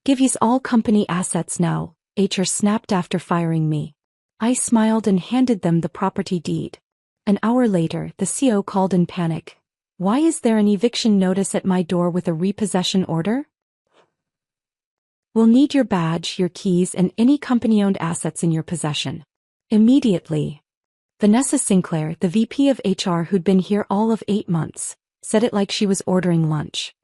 Give yous all company assets now, HR snapped after firing me. I smiled and handed them the property deed. An hour later, the CO called in panic. Why is there an eviction notice at my door with a repossession order? We'll need your badge, your keys, and any company-owned assets in your possession. Immediately. Vanessa Sinclair, the VP of HR who'd been here all of 8 months, said it like she was ordering lunch.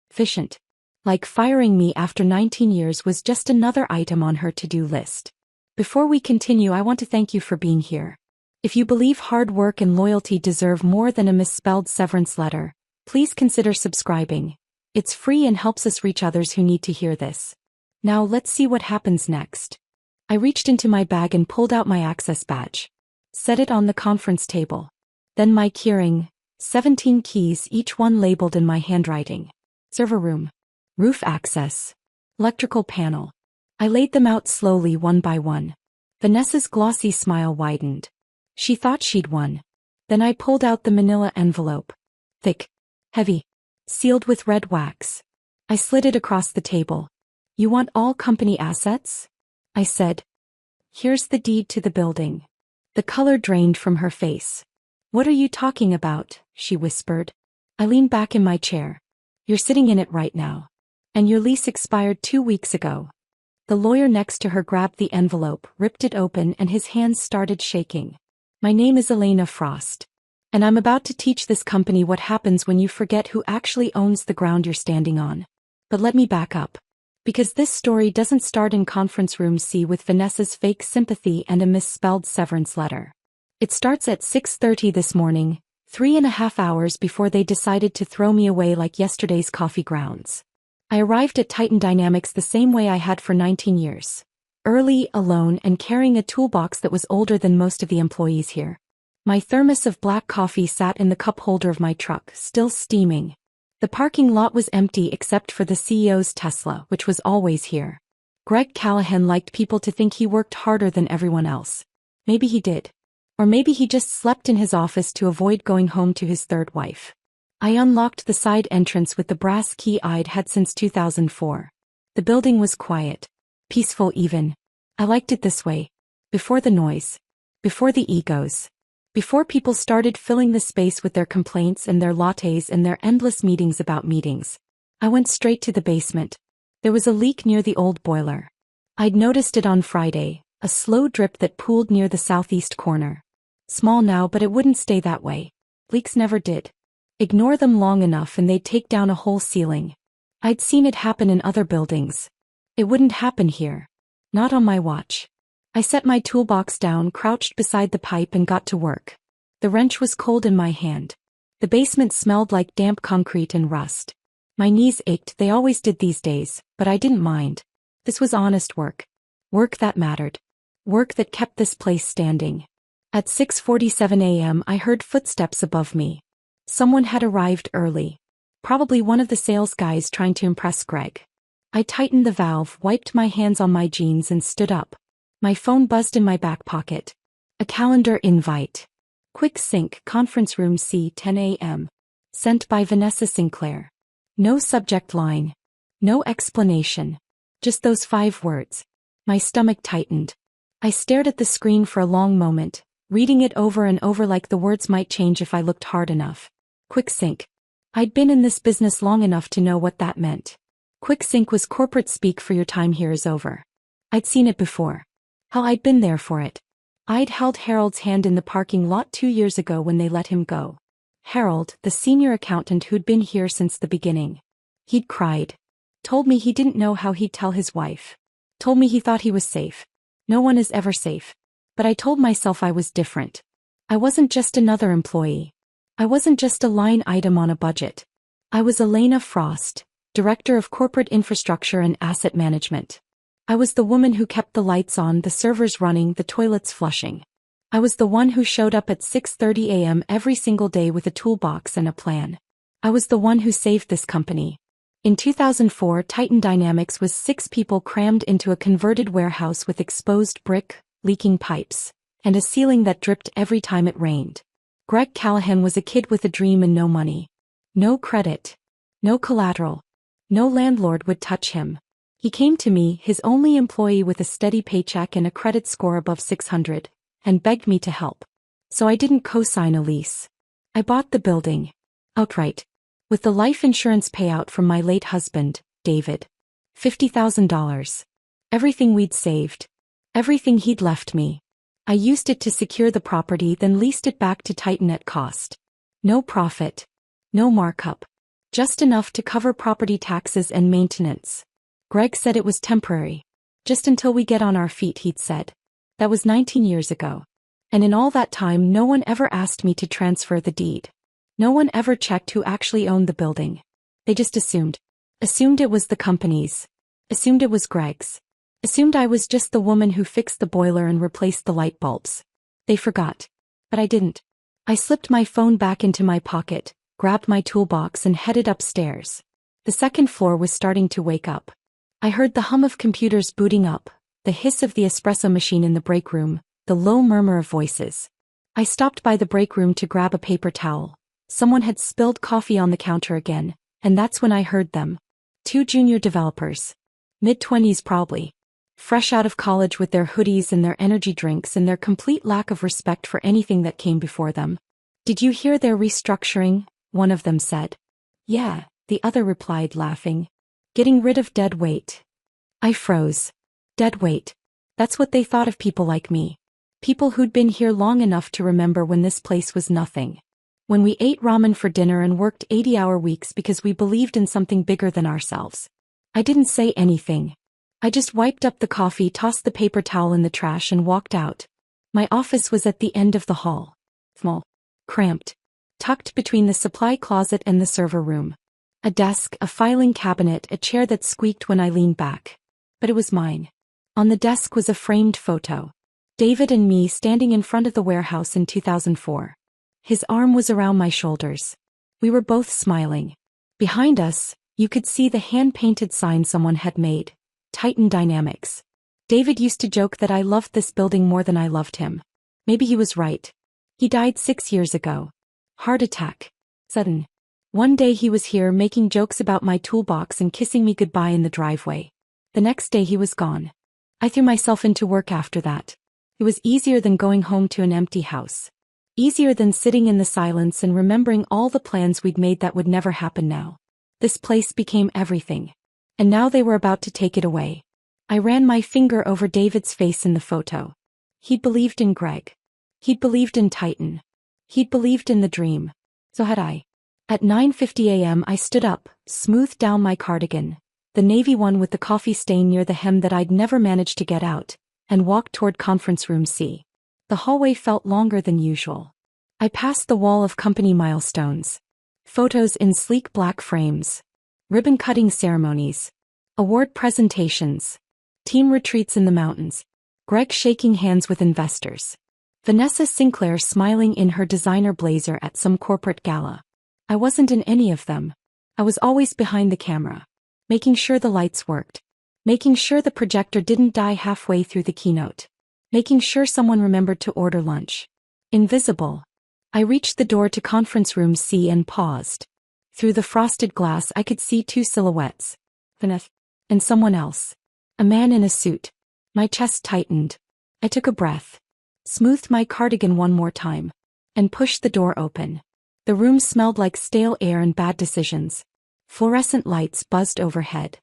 Efficient. Like firing me after 19 years was just another item on her to-do list. Before we continue, I want to thank you for being here. If you believe hard work and loyalty deserve more than a misspelled severance letter, please consider subscribing. It's free and helps us reach others who need to hear this. Now let's see what happens next. I reached into my bag and pulled out my access badge. Set it on the conference table. Then my keyring, 17 keys, each one labeled in my handwriting. Server room. Roof access. Electrical panel. I laid them out slowly one by one. Vanessa's glossy smile widened. She thought she'd won. Then I pulled out the manila envelope. Thick. Heavy. Sealed with red wax. I slid it across the table. You want all company assets? I said. Here's the deed to the building. The color drained from her face. What are you talking about? She whispered. I leaned back in my chair. You're sitting in it right now. And your lease expired 2 weeks ago. The lawyer next to her grabbed the envelope, ripped it open, and his hands started shaking. My name is Elena Frost. And I'm about to teach this company what happens when you forget who actually owns the ground you're standing on. But let me back up. Because this story doesn't start in conference room C with Vanessa's fake sympathy and a misspelled severance letter. It starts at 6:30 this morning, 3.5 hours before they decided to throw me away like yesterday's coffee grounds. I arrived at Titan Dynamics the same way I had for 19 years. Early, alone, and carrying a toolbox that was older than most of the employees here. My thermos of black coffee sat in the cup holder of my truck, still steaming. The parking lot was empty except for the CEO's Tesla, which was always here. Greg Callahan liked people to think he worked harder than everyone else. Maybe he did. Or maybe he just slept in his office to avoid going home to his third wife. I unlocked the side entrance with the brass key I'd had since 2004. The building was quiet. Peaceful even. I liked it this way. Before the noise. Before the egos. Before people started filling the space with their complaints and their lattes and their endless meetings about meetings. I went straight to the basement. There was a leak near the old boiler. I'd noticed it on Friday, a slow drip that pooled near the southeast corner. Small now, but it wouldn't stay that way. Leaks never did. Ignore them long enough and they'd take down a whole ceiling. I'd seen it happen in other buildings. It wouldn't happen here. Not on my watch. I set my toolbox down, crouched beside the pipe, and got to work. The wrench was cold in my hand. The basement smelled like damp concrete and rust. My knees ached, they always did these days, but I didn't mind. This was honest work. Work that mattered. Work that kept this place standing. At 6:47 a.m. I heard footsteps above me. Someone had arrived early. Probably one of the sales guys trying to impress Greg. I tightened the valve, wiped my hands on my jeans, and stood up. My phone buzzed in my back pocket. A calendar invite. Quick sync, conference room C, 10 a.m. Sent by Vanessa Sinclair. No subject line. No explanation. Just those 5 words. My stomach tightened. I stared at the screen for a long moment, reading it over and over like the words might change if I looked hard enough. Quick sync. I'd been in this business long enough to know what that meant. Quick sync was corporate speak for your time here is over. I'd seen it before. Hell, I'd been there for it. I'd held Harold's hand in the parking lot 2 years ago when they let him go. Harold, the senior accountant who'd been here since the beginning. He'd cried. Told me he didn't know how he'd tell his wife. Told me he thought he was safe. No one is ever safe. But I told myself I was different. I wasn't just another employee. I wasn't just a line item on a budget. I was Elena Frost, Director of Corporate Infrastructure and Asset Management. I was the woman who kept the lights on, the servers running, the toilets flushing. I was the one who showed up at 6:30 a.m. every single day with a toolbox and a plan. I was the one who saved this company. In 2004, Titan Dynamics was 6 people crammed into a converted warehouse with exposed brick, leaking pipes, and a ceiling that dripped every time it rained. Greg Callahan was a kid with a dream and no money. No credit. No collateral. No landlord would touch him. He came to me, his only employee with a steady paycheck and a credit score above 600, and begged me to help. So I didn't co-sign a lease. I bought the building. Outright. With the life insurance payout from my late husband, David. $50,000. Everything we'd saved. Everything he'd left me. I used it to secure the property, then leased it back to Titan at cost. No profit. No markup. Just enough to cover property taxes and maintenance. Greg said it was temporary. Just until we get on our feet, he'd said. That was 19 years ago. And in all that time, no one ever asked me to transfer the deed. No one ever checked who actually owned the building. They just assumed. Assumed it was the company's. Assumed it was Greg's. Assumed I was just the woman who fixed the boiler and replaced the light bulbs. They forgot. But I didn't. I slipped my phone back into my pocket, grabbed my toolbox and headed upstairs. The second floor was starting to wake up. I heard the hum of computers booting up, the hiss of the espresso machine in the break room, the low murmur of voices. I stopped by the break room to grab a paper towel. Someone had spilled coffee on the counter again, and that's when I heard them. 2 junior developers. Mid-20s probably. Fresh out of college with their hoodies and their energy drinks and their complete lack of respect for anything that came before them. Did you hear they're restructuring? One of them said. Yeah, the other replied, laughing. Getting rid of dead weight. I froze. Dead weight. That's what they thought of people like me. People who'd been here long enough to remember when this place was nothing. When we ate ramen for dinner and worked 80-hour weeks because we believed in something bigger than ourselves. I didn't say anything. I just wiped up the coffee, tossed the paper towel in the trash and walked out. My office was at the end of the hall. Small. Cramped. Tucked between the supply closet and the server room. A desk, a filing cabinet, a chair that squeaked when I leaned back. But it was mine. On the desk was a framed photo. David and me standing in front of the warehouse in 2004. His arm was around my shoulders. We were both smiling. Behind us, you could see the hand-painted sign someone had made. Titan Dynamics. David used to joke that I loved this building more than I loved him. Maybe he was right. He died 6 years ago. Heart attack. Sudden. One day he was here making jokes about my toolbox and kissing me goodbye in the driveway. The next day he was gone. I threw myself into work after that. It was easier than going home to an empty house. Easier than sitting in the silence and remembering all the plans we'd made that would never happen now. This place became everything. And now they were about to take it away. I ran my finger over David's face in the photo. He'd believed in Greg. He'd believed in Titan. He'd believed in the dream. So had I. At 9:50 a.m. I stood up, smoothed down my cardigan, the navy one with the coffee stain near the hem that I'd never managed to get out, and walked toward conference room C. The hallway felt longer than usual. I passed the wall of company milestones. Photos in sleek black frames. Ribbon-cutting ceremonies. Award presentations. Team retreats in the mountains. Greg shaking hands with investors. Vanessa Sinclair smiling in her designer blazer at some corporate gala. I wasn't in any of them. I was always behind the camera. Making sure the lights worked. Making sure the projector didn't die halfway through the keynote. Making sure someone remembered to order lunch. Invisible. I reached the door to conference room C and paused. Through the frosted glass I could see 2 silhouettes. Vanessa. And someone else. A man in a suit. My chest tightened. I took a breath. Smoothed my cardigan one more time. And pushed the door open. The room smelled like stale air and bad decisions. Fluorescent lights buzzed overhead.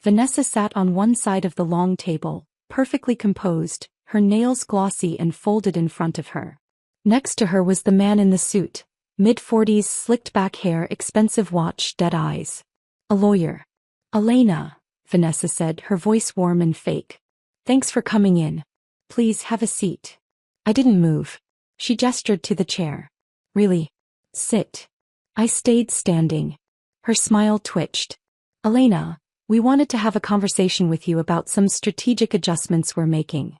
Vanessa sat on one side of the long table, perfectly composed, her nails glossy and folded in front of her. Next to her was the man in the suit, mid-40s, slicked back hair, expensive watch, dead eyes. A lawyer. Elena, Vanessa said, her voice warm and fake. Thanks for coming in. Please have a seat. I didn't move. She gestured to the chair. Really? Sit. I stayed standing. Her smile twitched. Elena, we wanted to have a conversation with you about some strategic adjustments we're making.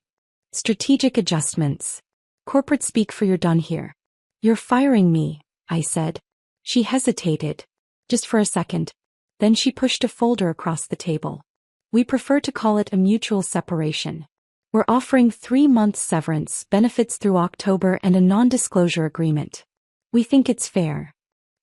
Strategic adjustments. Corporate speak for you're done here. You're firing me, I said. She hesitated. Just for a second. Then she pushed a folder across the table. We prefer to call it a mutual separation. We're offering 3-month severance, benefits through October and a non-disclosure agreement. We think it's fair.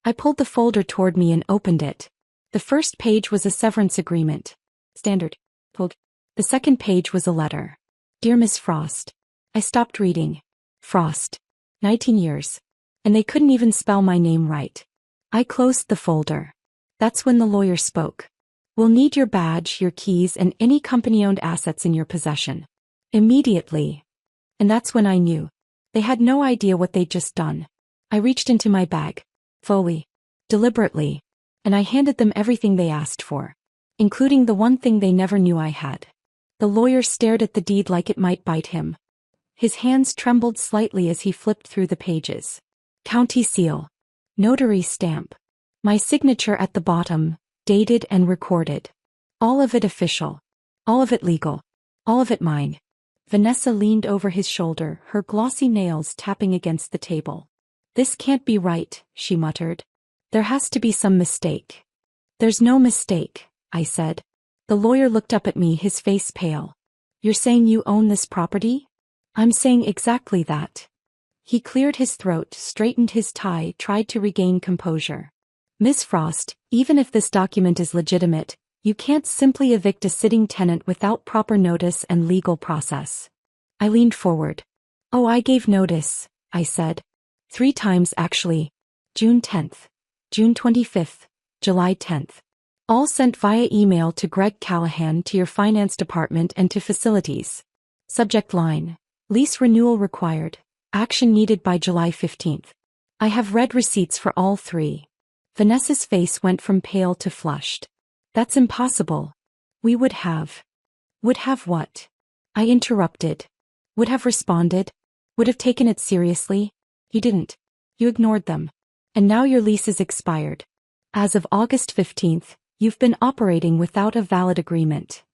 I pulled the folder toward me and opened it. The first page was a severance agreement. Standard. Pulled. The second page was a letter. Dear Miss Frost. I stopped reading. Frost. 19 years. And they couldn't even spell my name right. I closed the folder. That's when the lawyer spoke. We'll need your badge, your keys, and any company-owned assets in your possession. Immediately. And that's when I knew. They had no idea what they'd just done. I reached into my bag. Fully. Deliberately. And I handed them everything they asked for. Including the one thing they never knew I had. The lawyer stared at the deed like it might bite him. His hands trembled slightly as he flipped through the pages. County seal. Notary stamp. My signature at the bottom, dated and recorded. All of it official. All of it legal. All of it mine. Vanessa leaned over his shoulder, her glossy nails tapping against the table. This can't be right, she muttered. There has to be some mistake. There's no mistake, I said. The lawyer looked up at me, his face pale. You're saying you own this property? I'm saying exactly that. He cleared his throat, straightened his tie, tried to regain composure. Miss Frost, even if this document is legitimate, you can't simply evict a sitting tenant without proper notice and legal process. I leaned forward. Oh, I gave notice, I said. 3 times actually. June 10th. June 25th. July 10th. All sent via email to Greg Callahan, to your finance department, and to facilities. Subject line. Lease renewal required. Action needed by July 15th. I have read receipts for all 3. Vanessa's face went from pale to flushed. That's impossible. We would have. Would have what? I interrupted. Would have responded. Would have taken it seriously. You didn't. You ignored them. And now your lease is expired. As of August 15th, you've been operating without a valid agreement.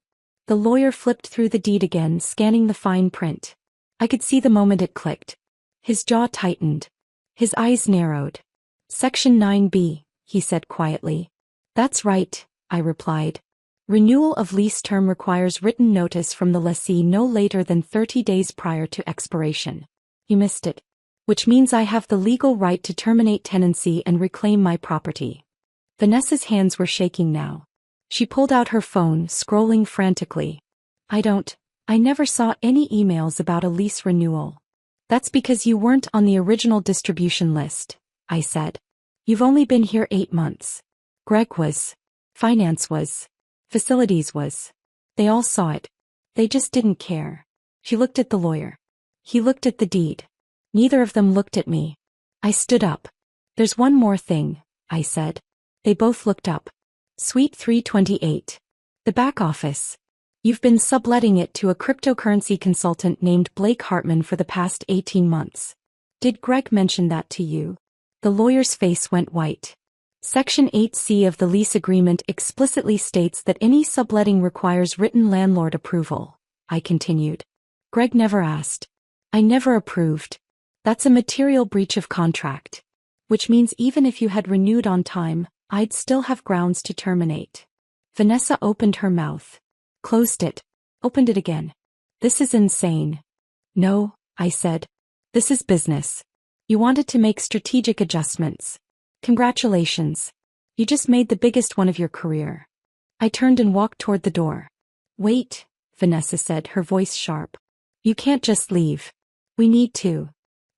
The lawyer flipped through the deed again, scanning the fine print. I could see the moment it clicked. His jaw tightened. His eyes narrowed. Section 9B, he said quietly. That's right, I replied. Renewal of lease term requires written notice from the lessee no later than 30 days prior to expiration. You missed it. Which means I have the legal right to terminate tenancy and reclaim my property. Vanessa's hands were shaking now. She pulled out her phone, scrolling frantically. I never saw any emails about a lease renewal. That's because you weren't on the original distribution list, I said. You've only been here 8 months. Greg was. Finance was. Facilities was. They all saw it. They just didn't care. She looked at the lawyer. He looked at the deed. Neither of them looked at me. I stood up. There's one more thing, I said. They both looked up. Suite 328. The back office. You've been subletting it to a cryptocurrency consultant named Blake Hartman for the past 18 months. Did Greg mention that to you? The lawyer's face went white. Section 8C of the lease agreement explicitly states that any subletting requires written landlord approval, I continued. Greg never asked. I never approved. That's a material breach of contract. Which means even if you had renewed on time, I'd still have grounds to terminate. Vanessa opened her mouth. Closed it. Opened it again. This is insane. No, I said. This is business. You wanted to make strategic adjustments. Congratulations. You just made the biggest one of your career. I turned and walked toward the door. Wait, Vanessa said, her voice sharp. You can't just leave. We need to.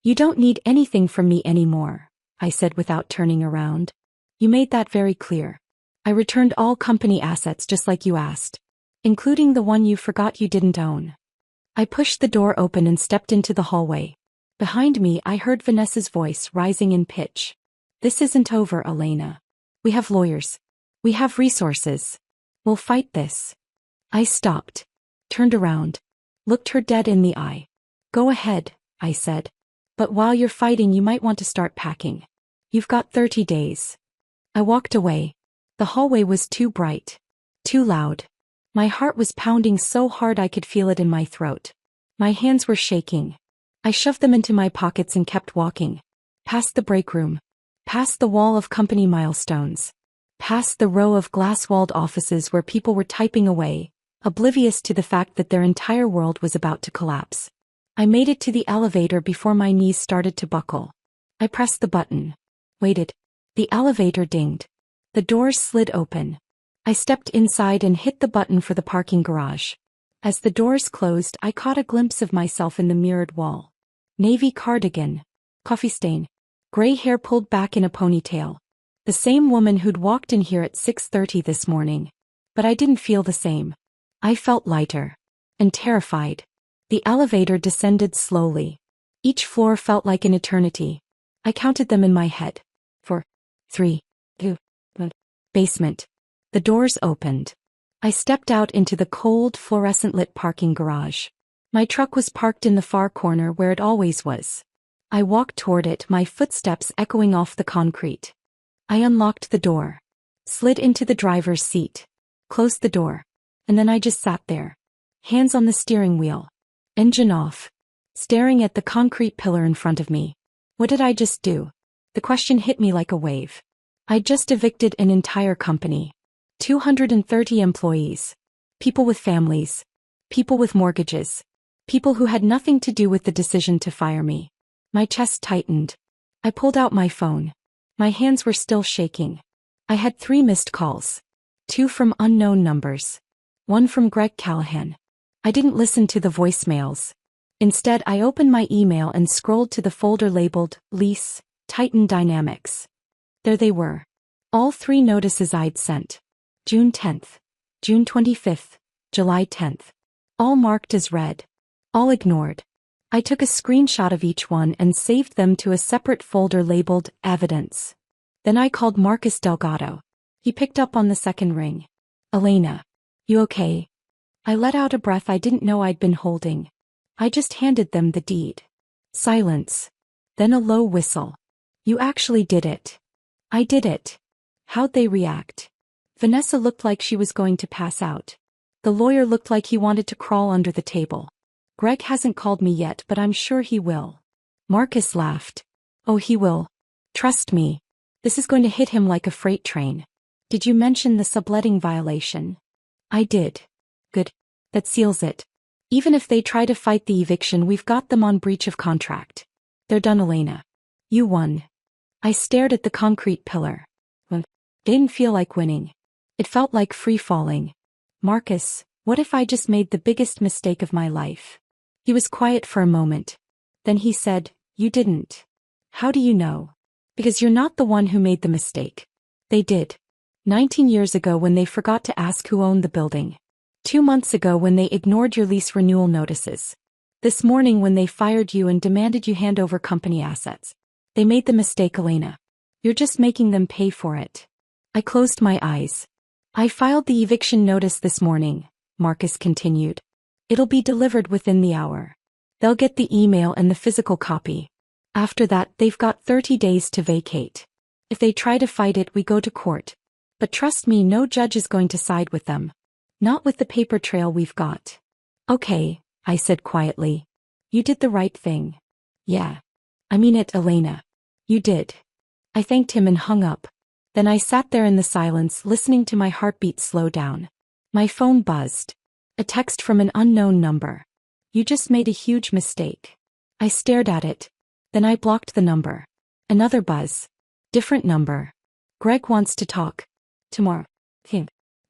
You don't need anything from me anymore, I said without turning around. You made that very clear. I returned all company assets just like you asked. Including the one you forgot you didn't own. I pushed the door open and stepped into the hallway. Behind me I heard Vanessa's voice rising in pitch. This isn't over, Elena. We have lawyers. We have resources. We'll fight this. I stopped. Turned around. Looked her dead in the eye. Go ahead, I said. But while you're fighting you might want to start packing. You've got 30 days. I walked away. The hallway was too bright. Too loud. My heart was pounding so hard I could feel it in my throat. My hands were shaking. I shoved them into my pockets and kept walking. Past the break room. Past the wall of company milestones. Past the row of glass-walled offices where people were typing away, oblivious to the fact that their entire world was about to collapse. I made it to the elevator before my knees started to buckle. I pressed the button. Waited. The elevator dinged. The doors slid open. I stepped inside and hit the button for the parking garage. As the doors closed, I caught a glimpse of myself in the mirrored wall. Navy cardigan. Coffee stain. Gray hair pulled back in a ponytail. The same woman who'd walked in here at 6:30 this morning. But I didn't feel the same. I felt lighter. And terrified. The elevator descended slowly. Each floor felt like an eternity. I counted them in my head. 4, 3, 2, 1. Basement. The doors opened. I stepped out into the cold, fluorescent-lit parking garage. My truck was parked in the far corner where it always was. I walked toward it, my footsteps echoing off the concrete. I unlocked the door. Slid into the driver's seat. Closed the door. And then I just sat there. Hands on the steering wheel. Engine off. Staring at the concrete pillar in front of me. What did I just do? The question hit me like a wave. I'd just evicted an entire company. 230 employees. People with families. People with mortgages. People who had nothing to do with the decision to fire me. My chest tightened. I pulled out my phone. My hands were still shaking. I had 3 missed calls. 2 from unknown numbers. 1 from Greg Callahan. I didn't listen to the voicemails. Instead, I opened my email and scrolled to the folder labeled Lease, Titan Dynamics. There they were. All 3 notices I'd sent. June 10th, June 25th, July 10th. All marked as read. All ignored. I took a screenshot of each one and saved them to a separate folder labeled Evidence. Then I called Marcus Delgado. He picked up on the second ring. Elena. You okay? I let out a breath I didn't know I'd been holding. I just handed them the deed. Silence. Then a low whistle. You actually did it. I did it. How'd they react? Vanessa looked like she was going to pass out. The lawyer looked like he wanted to crawl under the table. Greg hasn't called me yet, but I'm sure he will. Marcus laughed. Oh, he will. Trust me. This is going to hit him like a freight train. Did you mention the subletting violation? I did. Good. That seals it. Even if they try to fight the eviction, we've got them on breach of contract. They're done, Elena. You won. I stared at the concrete pillar. Well, it didn't feel like winning. It felt like free falling. Marcus, what if I just made the biggest mistake of my life? He was quiet for a moment. Then he said, You didn't. How do you know? Because you're not the one who made the mistake. They did. 19 years ago when they forgot to ask who owned the building. 2 months ago when they ignored your lease renewal notices. This morning when they fired you and demanded you hand over company assets. They made the mistake, Elena. You're just making them pay for it. I closed my eyes. I filed the eviction notice this morning, Marcus continued. It'll be delivered within the hour. They'll get the email and the physical copy. After that, they've got 30 days to vacate. If they try to fight it, we go to court. But trust me, no judge is going to side with them. Not with the paper trail we've got. Okay, I said quietly. You did the right thing. Yeah. I mean it, Elena. You did. I thanked him and hung up. Then I sat there in the silence, listening to my heartbeat slow down. My phone buzzed. A text from an unknown number. You just made a huge mistake. I stared at it. Then I blocked the number. Another buzz. Different number. Greg wants to talk. Tomorrow.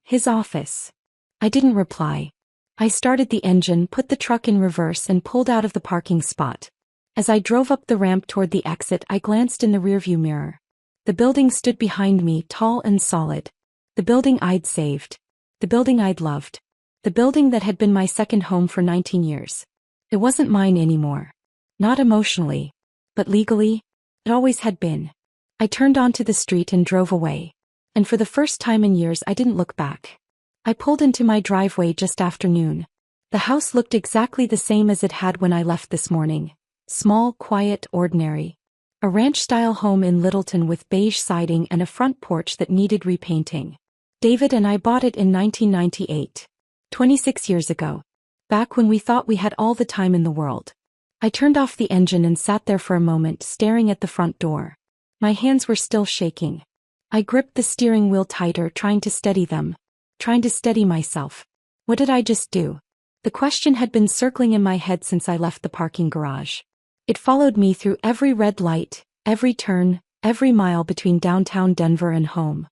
His office. I didn't reply. I started the engine, put the truck in reverse and pulled out of the parking spot. As I drove up the ramp toward the exit, I glanced in the rearview mirror. The building stood behind me, tall and solid. The building I'd saved. The building I'd loved. The building that had been my second home for 19 years. It wasn't mine anymore. Not emotionally. But legally, it always had been. I turned onto the street and drove away. And for the first time in years, I didn't look back. I pulled into my driveway just after noon. The house looked exactly the same as it had when I left this morning. Small, quiet, ordinary. A ranch-style home in Littleton with beige siding and a front porch that needed repainting. David and I bought it in 1998. 26 years ago. Back when we thought we had all the time in the world. I turned off the engine and sat there for a moment, staring at the front door. My hands were still shaking. I gripped the steering wheel tighter, trying to steady them. Trying to steady myself. What did I just do? The question had been circling in my head since I left the parking garage. It followed me through every red light, every turn, every mile between downtown Denver and home.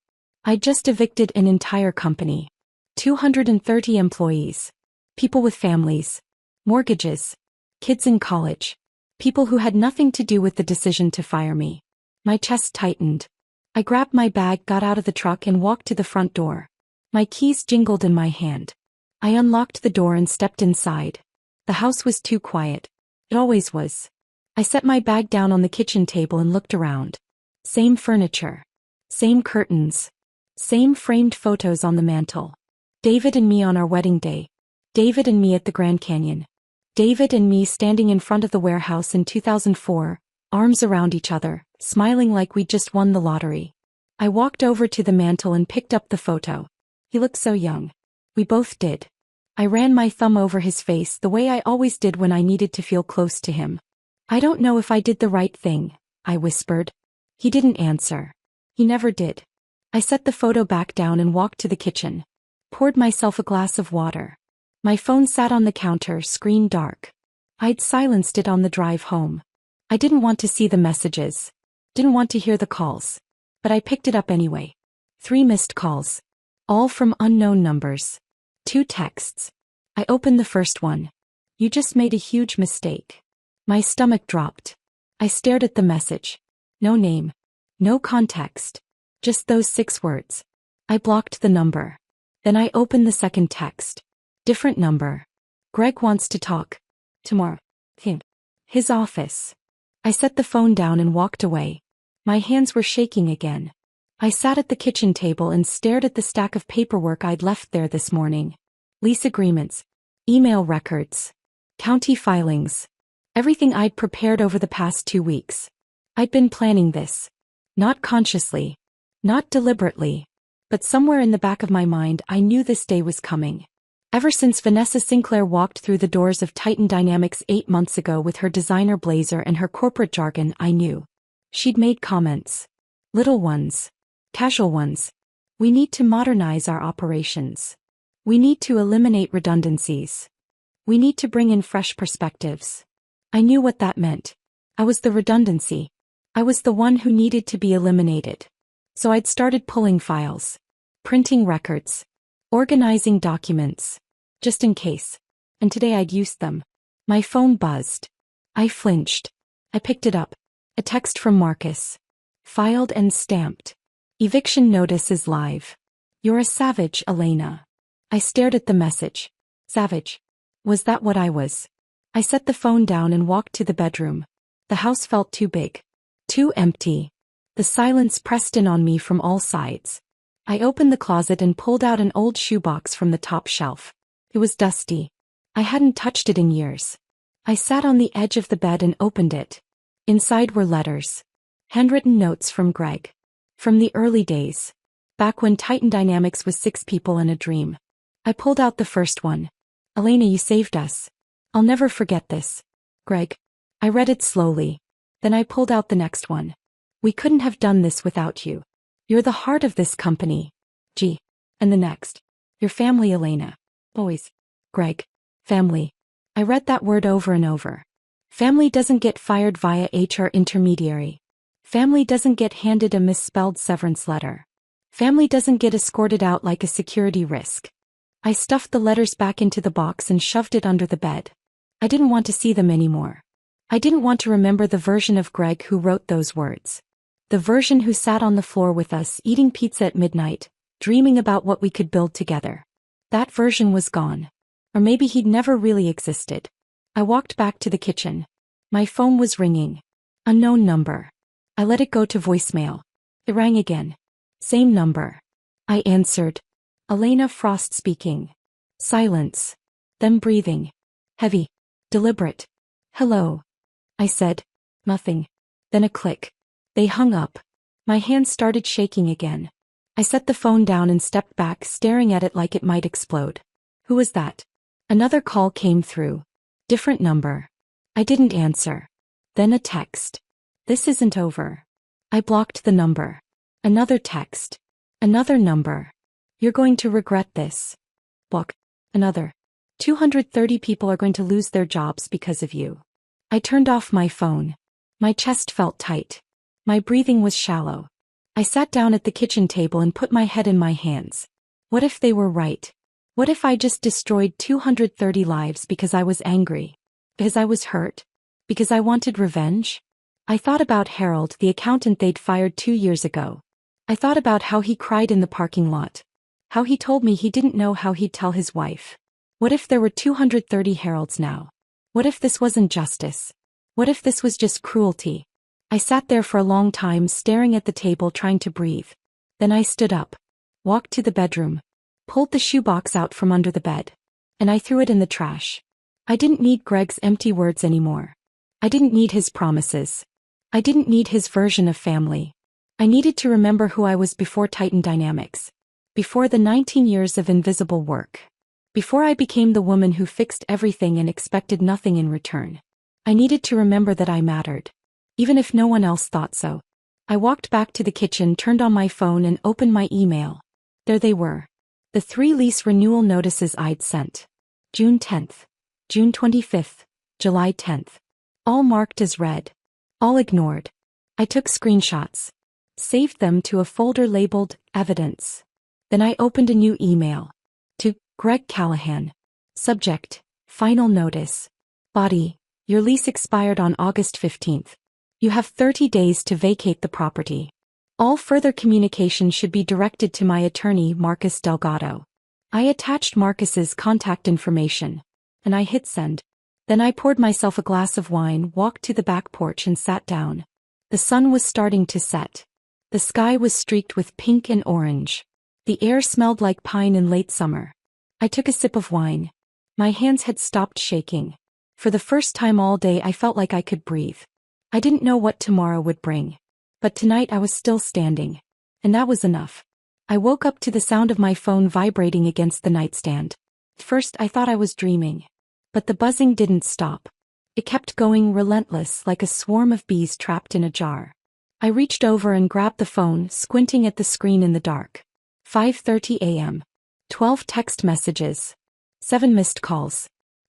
I just evicted an entire company. 230 employees. People with families. Mortgages. Kids in college. People who had nothing to do with the decision to fire me. My chest tightened. I grabbed my bag, got out of the truck and walked to the front door. My keys jingled in my hand. I unlocked the door and stepped inside. The house was too quiet. It always was. I set my bag down on the kitchen table and looked around. Same furniture. Same curtains. Same framed photos on the mantel. David and me on our wedding day. David and me at the Grand Canyon. David and me standing in front of the warehouse in 2004, arms around each other, smiling like we'd just won the lottery. I walked over to the mantel and picked up the photo. He looked so young. We both did. I ran my thumb over his face the way I always did when I needed to feel close to him. I don't know if I did the right thing, I whispered. He didn't answer. He never did. I set the photo back down and walked to the kitchen. Poured myself a glass of water. My phone sat on the counter, screen dark. I'd silenced it on the drive home. I didn't want to see the messages. Didn't want to hear the calls. But I picked it up anyway. 3 missed calls. All from unknown numbers. 2 texts. I opened the first one. You just made a huge mistake. My stomach dropped. I stared at the message. No name. No context. Just those 6 words. I blocked the number. Then I opened the second text. Different number. Greg wants to talk. Tomorrow. Him. His office. I set the phone down and walked away. My hands were shaking again. I sat at the kitchen table and stared at the stack of paperwork I'd left there this morning. Lease agreements. Email records. County filings. Everything I'd prepared over the past 2 weeks. I'd been planning this. Not consciously. Not deliberately. But somewhere in the back of my mind I knew this day was coming. Ever since Vanessa Sinclair walked through the doors of Titan Dynamics 8 months ago with her designer blazer and her corporate jargon, I knew. She'd made comments. Little ones. Casual ones. We need to modernize our operations. We need to eliminate redundancies. We need to bring in fresh perspectives. I knew what that meant. I was the redundancy. I was the one who needed to be eliminated. So I'd started pulling files. Printing records. Organizing documents. Just in case. And today I'd used them. My phone buzzed. I flinched. I picked it up. A text from Marcus. Filed and stamped. Eviction notice is live. You're a savage, Elena. I stared at the message. Savage. Was that what I was? I set the phone down and walked to the bedroom. The house felt too big. Too empty. The silence pressed in on me from all sides. I opened the closet and pulled out an old shoebox from the top shelf. It was dusty. I hadn't touched it in years. I sat on the edge of the bed and opened it. Inside were letters. Handwritten notes from Greg. From the early days. Back when Titan Dynamics was 6 people and a dream. I pulled out the first one. Elena, you saved us. I'll never forget this. Greg. I read it slowly. Then I pulled out the next one. We couldn't have done this without you. You're the heart of this company. G. And the next. Your family, Elena. Boys. Greg. Family. I read that word over and over. Family doesn't get fired via HR intermediary. Family doesn't get handed a misspelled severance letter. Family doesn't get escorted out like a security risk. I stuffed the letters back into the box and shoved it under the bed. I didn't want to see them anymore. I didn't want to remember the version of Greg who wrote those words. The version who sat on the floor with us eating pizza at midnight, dreaming about what we could build together. That version was gone. Or maybe he'd never really existed. I walked back to the kitchen. My phone was ringing. Unknown number. I let it go to voicemail. It rang again. Same number. I answered. Elena Frost speaking. Silence. Then breathing. Heavy. Deliberate. Hello. I said. Nothing. Then a click. They hung up. My hands started shaking again. I set the phone down and stepped back, staring at it like it might explode. Who was that? Another call came through. Different number. I didn't answer. Then a text. This isn't over. I blocked the number. Another text. Another number. You're going to regret this. Block. Another. 230 people are going to lose their jobs because of you. I turned off my phone. My chest felt tight. My breathing was shallow. I sat down at the kitchen table and put my head in my hands. What if they were right? What if I just destroyed 230 lives because I was angry? Because I was hurt? Because I wanted revenge? I thought about Harold, the accountant they'd fired 2 years ago. I thought about how he cried in the parking lot. How he told me he didn't know how he'd tell his wife. What if there were 230 Harolds now? What if this wasn't justice? What if this was just cruelty? I sat there for a long time staring at the table trying to breathe. Then I stood up, walked to the bedroom, pulled the shoebox out from under the bed, and I threw it in the trash. I didn't need Greg's empty words anymore. I didn't need his promises. I didn't need his version of family. I needed to remember who I was before Titan Dynamics. Before the 19 years of invisible work. Before I became the woman who fixed everything and expected nothing in return. I needed to remember that I mattered. Even if no one else thought so. I walked back to the kitchen, turned on my phone and opened my email. There they were. The 3 lease renewal notices I'd sent. June 10th. June 25th. July 10th. All marked as read. All ignored. I took screenshots. Saved them to a folder labeled Evidence. Then I opened a new email. To Greg Callahan. Subject, Final Notice. Body, your lease expired on August 15th. You have 30 days to vacate the property. All further communication should be directed to my attorney, Marcus Delgado. I attached Marcus's contact information. And I hit send. Then I poured myself a glass of wine, walked to the back porch and sat down. The sun was starting to set. The sky was streaked with pink and orange. The air smelled like pine in late summer. I took a sip of wine. My hands had stopped shaking. For the first time all day I felt like I could breathe. I didn't know what tomorrow would bring. But tonight I was still standing. And that was enough. I woke up to the sound of my phone vibrating against the nightstand. First I thought I was dreaming. But the buzzing didn't stop. It kept going, relentless, like a swarm of bees trapped in a jar. I reached over and grabbed the phone, squinting at the screen in the dark. 5:30 a.m. 12 text messages. 7 missed calls.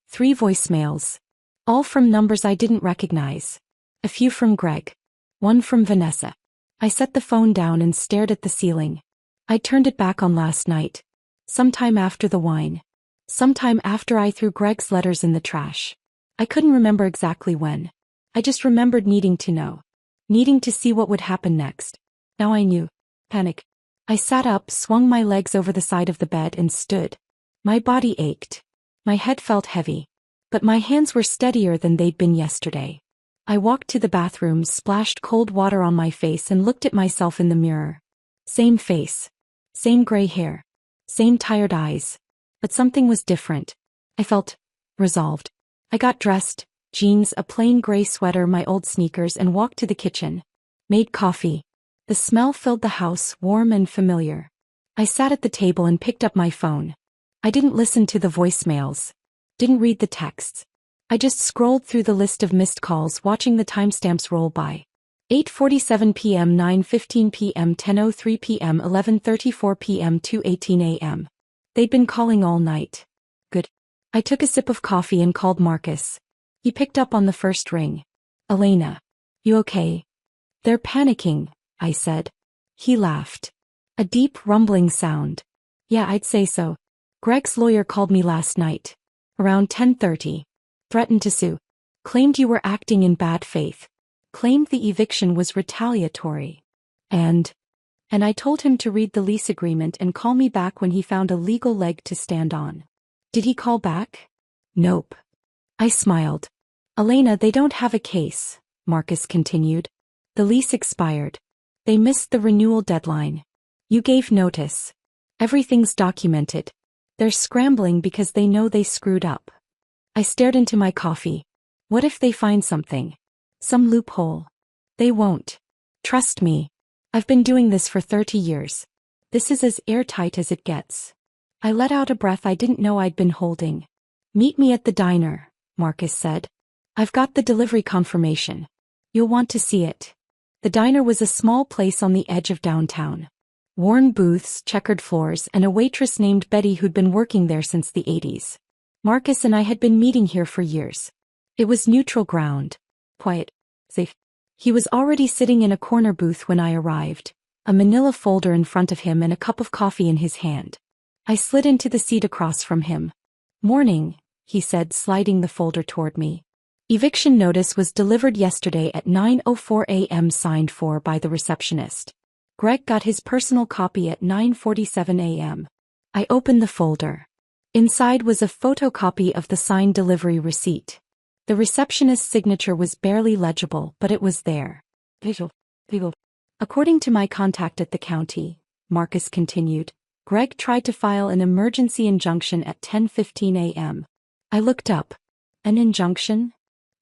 3 voicemails. All from numbers I didn't recognize. A few from Greg. 1 from Vanessa. I set the phone down and stared at the ceiling. I turned it back on last night. Sometime after the wine. Sometime after I threw Greg's letters in the trash. I couldn't remember exactly when. I just remembered needing to know. Needing to see what would happen next. Now I knew. Panic. I sat up, swung my legs over the side of the bed and stood. My body ached. My head felt heavy. But my hands were steadier than they'd been yesterday. I walked to the bathroom, splashed cold water on my face and looked at myself in the mirror. Same face. Same gray hair. Same tired eyes. But something was different. I felt resolved. I got dressed, jeans, a plain gray sweater, my old sneakers, and walked to the kitchen. Made coffee. The smell filled the house, warm and familiar. I sat at the table and picked up my phone. I didn't listen to the voicemails. Didn't read the texts. I just scrolled through the list of missed calls, watching the timestamps roll by. 8:47 p.m., 9:15 p.m., 10:03 p.m., 11:34 p.m., 2:18 a.m. They'd been calling all night. Good. I took a sip of coffee and called Marcus. He picked up on the first ring. Elena. You okay? They're panicking, I said. He laughed. A deep rumbling sound. Yeah, I'd say so. Greg's lawyer called me last night. Around 10:30. Threatened to sue. Claimed you were acting in bad faith. Claimed the eviction was retaliatory. And I told him to read the lease agreement and call me back when he found a legal leg to stand on. Did he call back? Nope. I smiled. Elena, they don't have a case, Marcus continued. The lease expired. They missed the renewal deadline. You gave notice. Everything's documented. They're scrambling because they know they screwed up. I stared into my coffee. What if they find something? Some loophole? They won't. Trust me. I've been doing this for 30 years. This is as airtight as it gets. I let out a breath I didn't know I'd been holding. Meet me at the diner, Marcus said. I've got the delivery confirmation. You'll want to see it. The diner was a small place on the edge of downtown. Worn booths, checkered floors, and a waitress named Betty who'd been working there since the 80s. Marcus and I had been meeting here for years. It was neutral ground. Quiet. Safe. He was already sitting in a corner booth when I arrived. a manila folder in front of him and a cup of coffee in his hand. I slid into the seat across from him. "Morning," he said, sliding the folder toward me. "Eviction notice was delivered yesterday at 9:04 a.m. signed for by the receptionist. Greg got his personal copy at 9:47 a.m. I opened the folder. Inside was a photocopy of the signed delivery receipt. The receptionist's signature was barely legible, but it was there. Visual. According to my contact at the county, Marcus continued, Greg tried to file an emergency injunction at 10:15 a.m. I looked up. An injunction?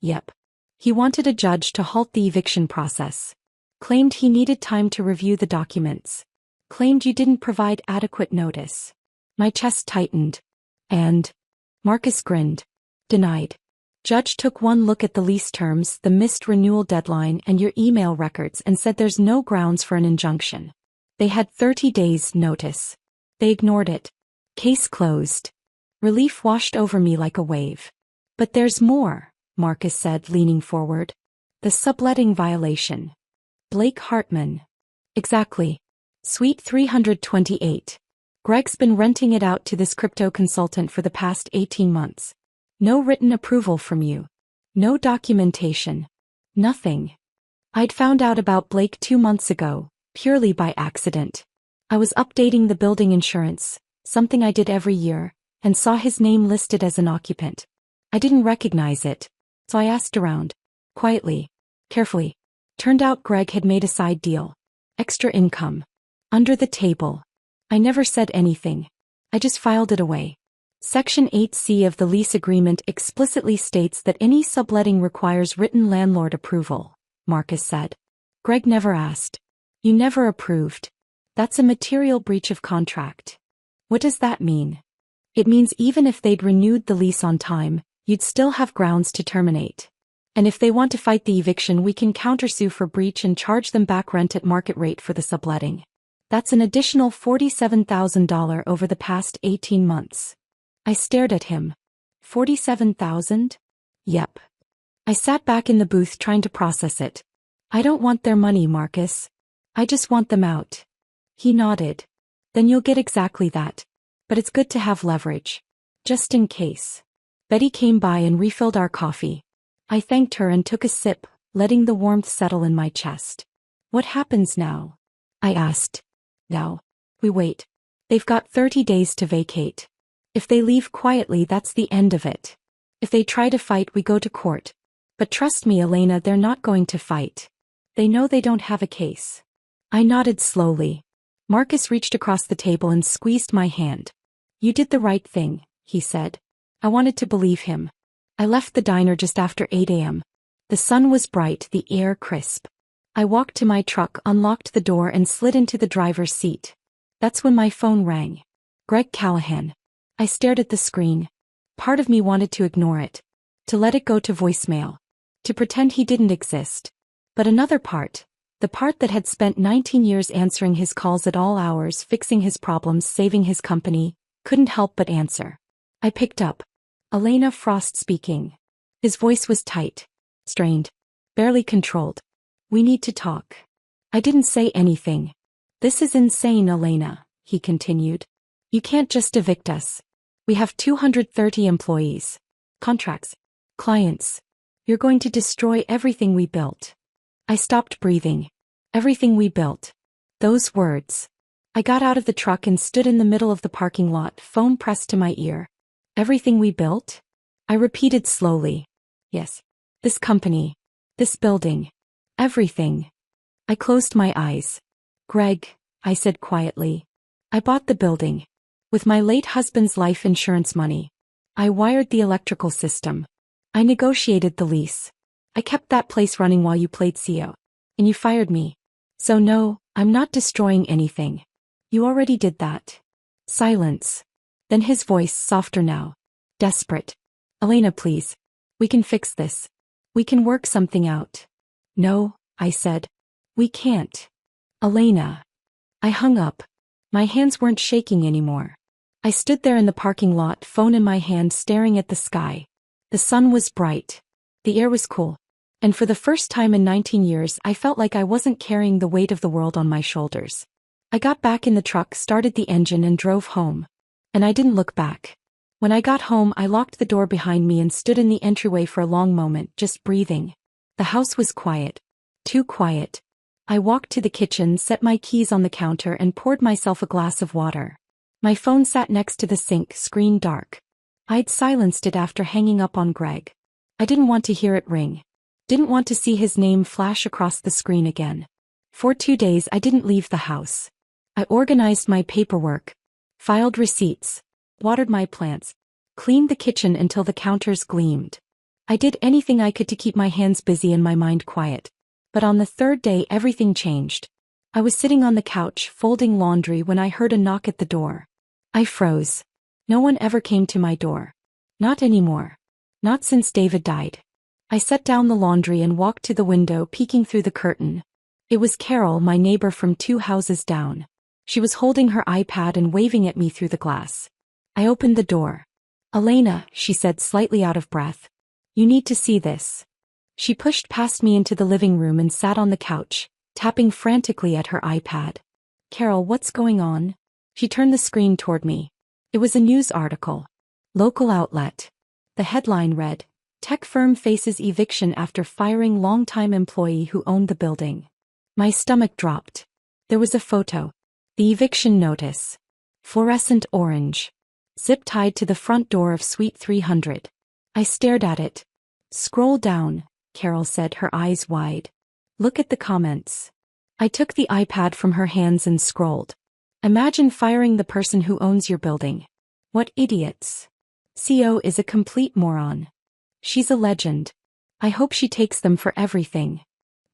Yep. He wanted a judge to halt the eviction process. Claimed he needed time to review the documents. Claimed you didn't provide adequate notice. My chest tightened. And? Marcus grinned. Denied. Judge took one look at the lease terms, the missed renewal deadline, and your email records and said there's no grounds for an injunction. They had 30 days notice. They ignored it. Case closed. Relief washed over me like a wave. But there's more, Marcus said, leaning forward. The subletting violation. Blake Hartman. Exactly. Suite 328. Greg's been renting it out to this crypto consultant for the past 18 months. No written approval from you. No documentation. Nothing. I'd found out about Blake 2 months ago, purely by accident. I was updating the building insurance, something I did every year, and saw his name listed as an occupant. I didn't recognize it, so I asked around. Quietly. Carefully. Turned out Greg had made a side deal. Extra income. Under the table. I never said anything. I just filed it away. Section 8C of the lease agreement explicitly states that any subletting requires written landlord approval, Marcus said. Greg never asked. You never approved. That's a material breach of contract. What does that mean? It means even if they'd renewed the lease on time, you'd still have grounds to terminate. And if they want to fight the eviction, we can countersue for breach and charge them back rent at market rate for the subletting. That's an additional $47,000 over the past 18 months. I stared at him. 47,000? Yep. I sat back in the booth trying to process it. I don't want their money, Marcus. I just want them out. He nodded. Then you'll get exactly that. But it's good to have leverage. Just in case. Betty came by and refilled our coffee. I thanked her and took a sip, letting the warmth settle in my chest. What happens now? I asked. Now. We wait. They've got 30 days to vacate. If they leave quietly, that's the end of it. If they try to fight, we go to court. But trust me, Elena, they're not going to fight. They know they don't have a case. I nodded slowly. Marcus reached across the table and squeezed my hand. You did the right thing, he said. I wanted to believe him. I left the diner just after 8 a.m. The sun was bright, the air crisp. I walked to my truck, unlocked the door, and slid into the driver's seat. That's when my phone rang. Greg Callahan. I stared at the screen. Part of me wanted to ignore it. To let it go to voicemail. To pretend he didn't exist. But another part, the part that had spent 19 years answering his calls at all hours, fixing his problems, saving his company, couldn't help but answer. I picked up. Elena Frost speaking. His voice was tight. Strained. Barely controlled. We need to talk. I didn't say anything. This is insane, Elena, he continued. You can't just evict us. We have 230 employees. Contracts. Clients. You're going to destroy everything we built. I stopped breathing. Everything we built. Those words. I got out of the truck and stood in the middle of the parking lot, phone pressed to my ear. Everything we built? I repeated slowly. Yes. This company. This building. Everything. I closed my eyes. Greg, I said quietly. I bought the building. With my late husband's life insurance money. I wired the electrical system. I negotiated the lease. I kept that place running while you played CEO. And you fired me. So no, I'm not destroying anything. You already did that. Silence. Then his voice, softer now. Desperate. Elena, please. We can fix this. We can work something out. No, I said. We can't. Elena. I hung up. My hands weren't shaking anymore. I stood there in the parking lot, phone in my hand, staring at the sky. The sun was bright. The air was cool. And for the first time in 19 years I felt like I wasn't carrying the weight of the world on my shoulders. I got back in the truck, started the engine and drove home. And I didn't look back. When I got home I locked the door behind me and stood in the entryway for a long moment, just breathing. The house was quiet. Too quiet. I walked to the kitchen, set my keys on the counter and poured myself a glass of water. My phone sat next to the sink, screen dark. I'd silenced it after hanging up on Greg. I didn't want to hear it ring. Didn't want to see his name flash across the screen again. For 2 days I didn't leave the house. I organized my paperwork, filed receipts, watered my plants, cleaned the kitchen until the counters gleamed. I did anything I could to keep my hands busy and my mind quiet. But on the 3rd day everything changed. I was sitting on the couch folding laundry when I heard a knock at the door. I froze. No one ever came to my door. Not anymore. Not since David died. I set down the laundry and walked to the window, peeking through the curtain. It was Carol, my neighbor from 2 houses down. She was holding her iPad and waving at me through the glass. I opened the door. "Elena," she said, slightly out of breath. "You need to see this." She pushed past me into the living room and sat on the couch, tapping frantically at her iPad. "Carol, what's going on?" She turned the screen toward me. It was a news article. Local outlet. The headline read, "Tech firm faces eviction after firing longtime employee who owned the building." My stomach dropped. There was a photo. The eviction notice. Fluorescent orange. Zip tied to the front door of Suite 300. I stared at it. "Scroll down," Carol said, her eyes wide. "Look at the comments." I took the iPad from her hands and scrolled. "Imagine firing the person who owns your building. What idiots. CO is a complete moron. She's a legend. I hope she takes them for everything.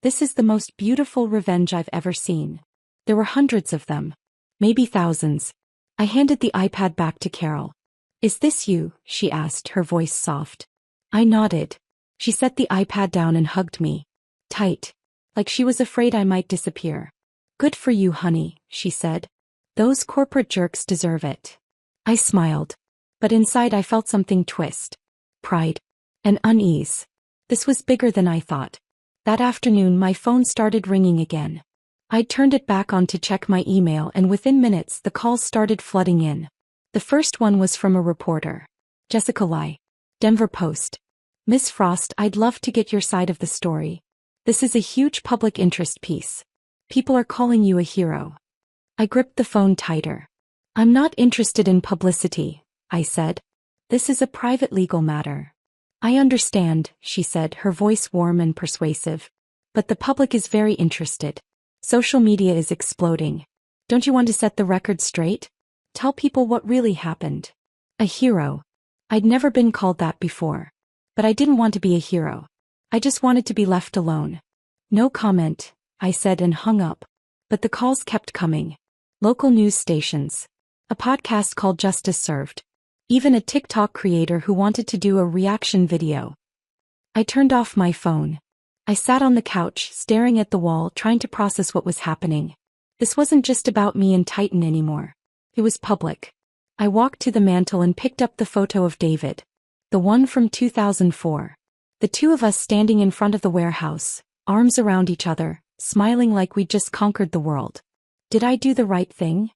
This is the most beautiful revenge I've ever seen." There were hundreds of them. Maybe thousands. I handed the iPad back to Carol. "Is this you?" she asked, her voice soft. I nodded. She set the iPad down and hugged me. Tight. Like she was afraid I might disappear. "Good for you, honey," she said. "Those corporate jerks deserve it." I smiled. But inside I felt something twist. Pride. And unease. This was bigger than I thought. That afternoon my phone started ringing again. I turned it back on to check my email and within minutes the calls started flooding in. The first one was from a reporter. "Jessica Lai. Denver Post. Miss Frost, I'd love to get your side of the story. This is a huge public interest piece. People are calling you a hero." I gripped the phone tighter. "I'm not interested in publicity," I said. "This is a private legal matter." "I understand," she said, her voice warm and persuasive. "But the public is very interested. Social media is exploding. Don't you want to set the record straight? Tell people what really happened." A hero. I'd never been called that before. But I didn't want to be a hero. I just wanted to be left alone. "No comment," I said and hung up. But the calls kept coming. Local news stations. A podcast called Justice Served. Even a TikTok creator who wanted to do a reaction video. I turned off my phone. I sat on the couch, staring at the wall, trying to process what was happening. This wasn't just about me and Titan anymore. It was public. I walked to the mantel and picked up the photo of David. The one from 2004. The two of us standing in front of the warehouse, arms around each other, smiling like we'd just conquered the world. "Did I do the right thing?"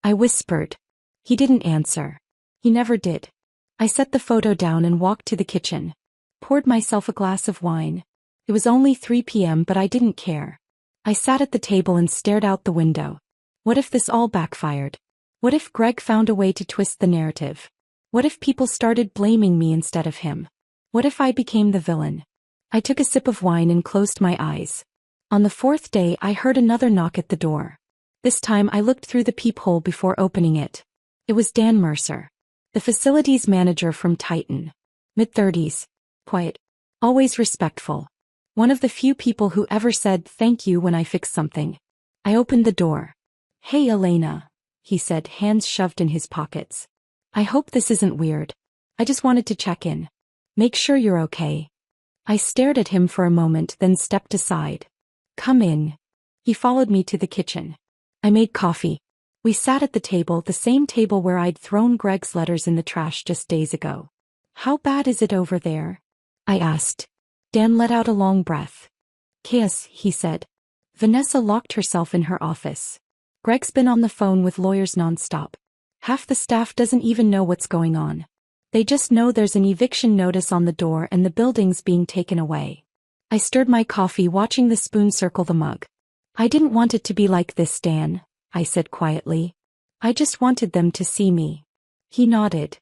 I whispered. He didn't answer. He never did. I set the photo down and walked to the kitchen. Poured myself a glass of wine. It was only 3 p.m. but I didn't care. I sat at the table and stared out the window. What if this all backfired? What if Greg found a way to twist the narrative? What if people started blaming me instead of him? What if I became the villain? I took a sip of wine and closed my eyes. On the 4th day I heard another knock at the door. This time I looked through the peephole before opening it. It was Dan Mercer. The facilities manager from Titan. Mid-30s. Quiet. Always respectful. One of the few people who ever said thank you when I fixed something. I opened the door. "Hey Elena," he said, hands shoved in his pockets. "I hope this isn't weird. I just wanted to check in. Make sure you're okay." I stared at him for a moment, then stepped aside. "Come in." He followed me to the kitchen. I made coffee. We sat at the table, the same table where I'd thrown Greg's letters in the trash just days ago. "How bad is it over there?" I asked. Dan let out a long breath. Chaos, he said. Vanessa locked herself in her office. Greg's been on the phone with lawyers nonstop. Half the staff doesn't even know what's going on. They just know there's an eviction notice on the door and the building's being taken away. I stirred my coffee, watching the spoon circle the mug. I didn't want it to be like this, Dan, I said quietly. I just wanted them to see me. He nodded.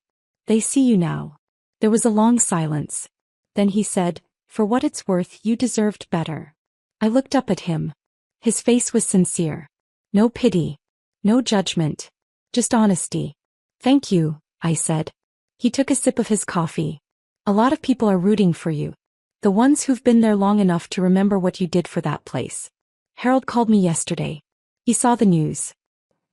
They see you now. There was a long silence. Then he said, for what it's worth, you deserved better. I looked up at him. His face was sincere. No pity. No judgment. Just honesty. Thank you, I said. He took a sip of his coffee. A lot of people are rooting for you. The ones who've been there long enough to remember what you did for that place. Harold called me yesterday. He saw the news.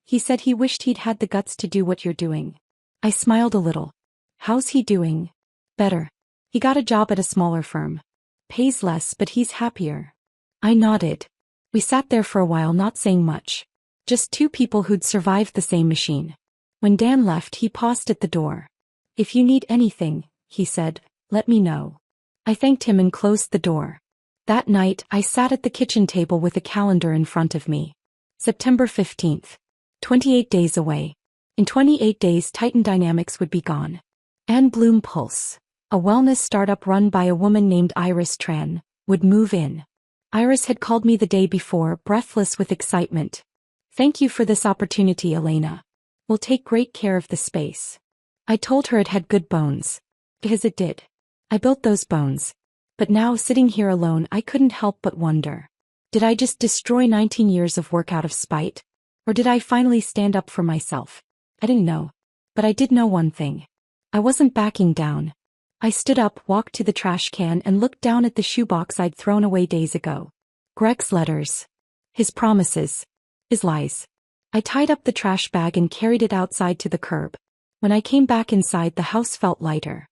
He said he wished he'd had the guts to do what you're doing. I smiled a little. How's he doing? Better. He got a job at a smaller firm. Pays less, but he's happier. I nodded. We sat there for a while, not saying much. Just two people who'd survived the same machine. When Dan left, he paused at the door. If you need anything, he said, let me know. I thanked him and closed the door. That night, I sat at the kitchen table with a calendar in front of me. September 15th. 28 days away. In 28 days, Titan Dynamics would be gone. Anne Bloom Pulse, a wellness startup run by a woman named Iris Tran, would move in. Iris had called me the day before, breathless with excitement. Thank you for this opportunity, Elena. We'll take great care of the space. I told her it had good bones. Because it did. I built those bones. But now, sitting here alone, I couldn't help but wonder. Did I just destroy 19 years of work out of spite? Or did I finally stand up for myself? I didn't know. But I did know one thing. I wasn't backing down. I stood up, walked to the trash can, and looked down at the shoebox I'd thrown away days ago. Greg's letters. His promises. His lies. I tied up the trash bag and carried it outside to the curb. When I came back inside, the house felt lighter.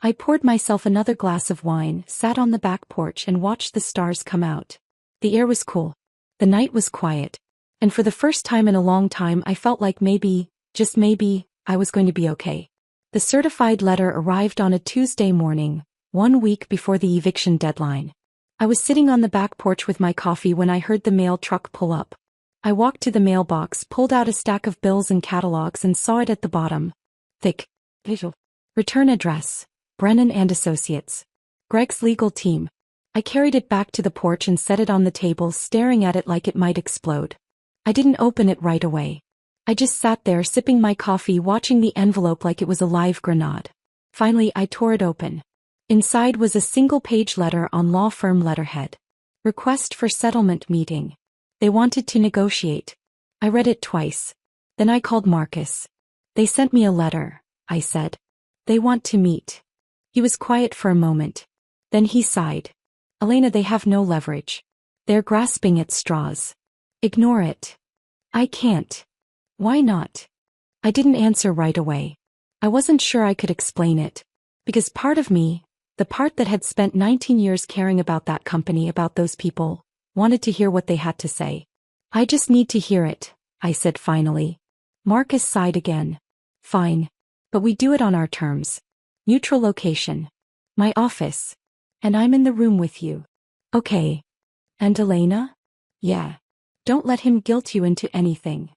I poured myself another glass of wine, sat on the back porch, and watched the stars come out. The air was cool. The night was quiet. And for the first time in a long time, I felt like maybe, just maybe, I was going to be okay. The certified letter arrived on a Tuesday morning, 1 week before the eviction deadline. I was sitting on the back porch with my coffee when I heard the mail truck pull up. I walked to the mailbox, pulled out a stack of bills and catalogs, and saw it at the bottom. Thick. Return address. Brennan and Associates. Greg's legal team. I carried it back to the porch and set it on the table, staring at it like it might explode. I didn't open it right away. I just sat there sipping my coffee, watching the envelope like it was a live grenade. Finally, I tore it open. Inside was a single-page letter on law firm letterhead. Request for settlement meeting. They wanted to negotiate. I read it twice. Then I called Marcus. They sent me a letter, I said. They want to meet. He was quiet for a moment. Then he sighed. Elena, they have no leverage. They're grasping at straws. Ignore it. I can't. Why not? I didn't answer right away. I wasn't sure I could explain it. Because part of me, the part that had spent 19 years caring about that company, about those people, wanted to hear what they had to say. I just need to hear it, I said finally. Marcus sighed again. Fine. But we do it on our terms. Neutral location. My office. And I'm in the room with you. Okay. And Elena? Yeah. Don't let him guilt you into anything.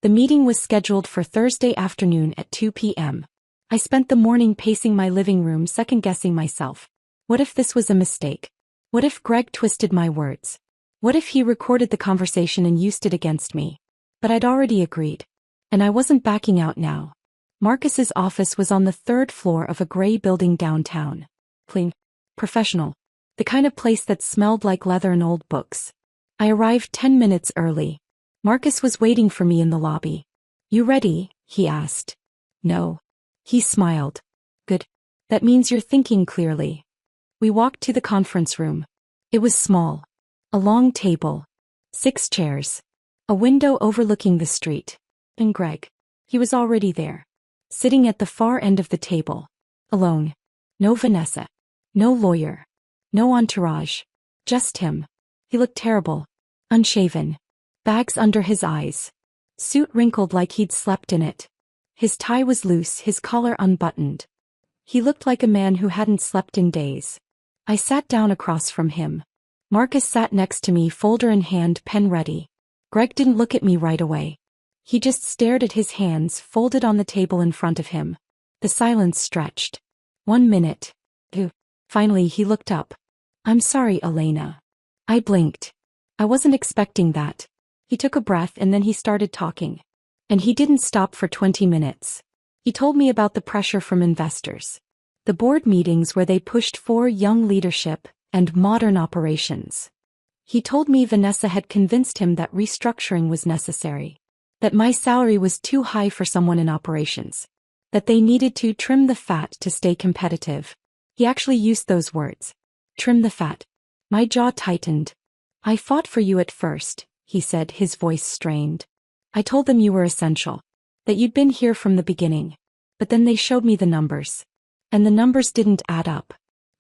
The meeting was scheduled for Thursday afternoon at 2 p.m. I spent the morning pacing my living room, second-guessing myself. What if this was a mistake? What if Greg twisted my words? What if he recorded the conversation and used it against me? But I'd already agreed. And I wasn't backing out now. Marcus's office was on the 3rd floor of a gray building downtown. Clean. Professional. The kind of place that smelled like leather and old books. I arrived 10 minutes early. Marcus was waiting for me in the lobby. You ready? He asked. No. He smiled. Good. That means you're thinking clearly. We walked to the conference room. It was small. A long table. 6 chairs. A window overlooking the street. And Greg. He was already there. Sitting at the far end of the table. Alone. No Vanessa. No lawyer. No entourage. Just him. He looked terrible. Unshaven. Bags under his eyes. Suit wrinkled like he'd slept in it. His tie was loose, his collar unbuttoned. He looked like a man who hadn't slept in days. I sat down across from him. Marcus sat next to me, folder in hand, pen ready. Greg didn't look at me right away. He just stared at his hands folded on the table in front of him. The silence stretched. 1 minute. 2. Finally he looked up. I'm sorry, Elena. I blinked. I wasn't expecting that. He took a breath and then he started talking. And he didn't stop for 20 minutes. He told me about the pressure from investors. The board meetings where they pushed for young leadership and modern operations. He told me Vanessa had convinced him that restructuring was necessary. That my salary was too high for someone in operations. That they needed to trim the fat to stay competitive. He actually used those words. Trim the fat. My jaw tightened. I fought for you at first, he said, his voice strained. I told them you were essential. That you'd been here from the beginning. But then they showed me the numbers. And the numbers didn't add up.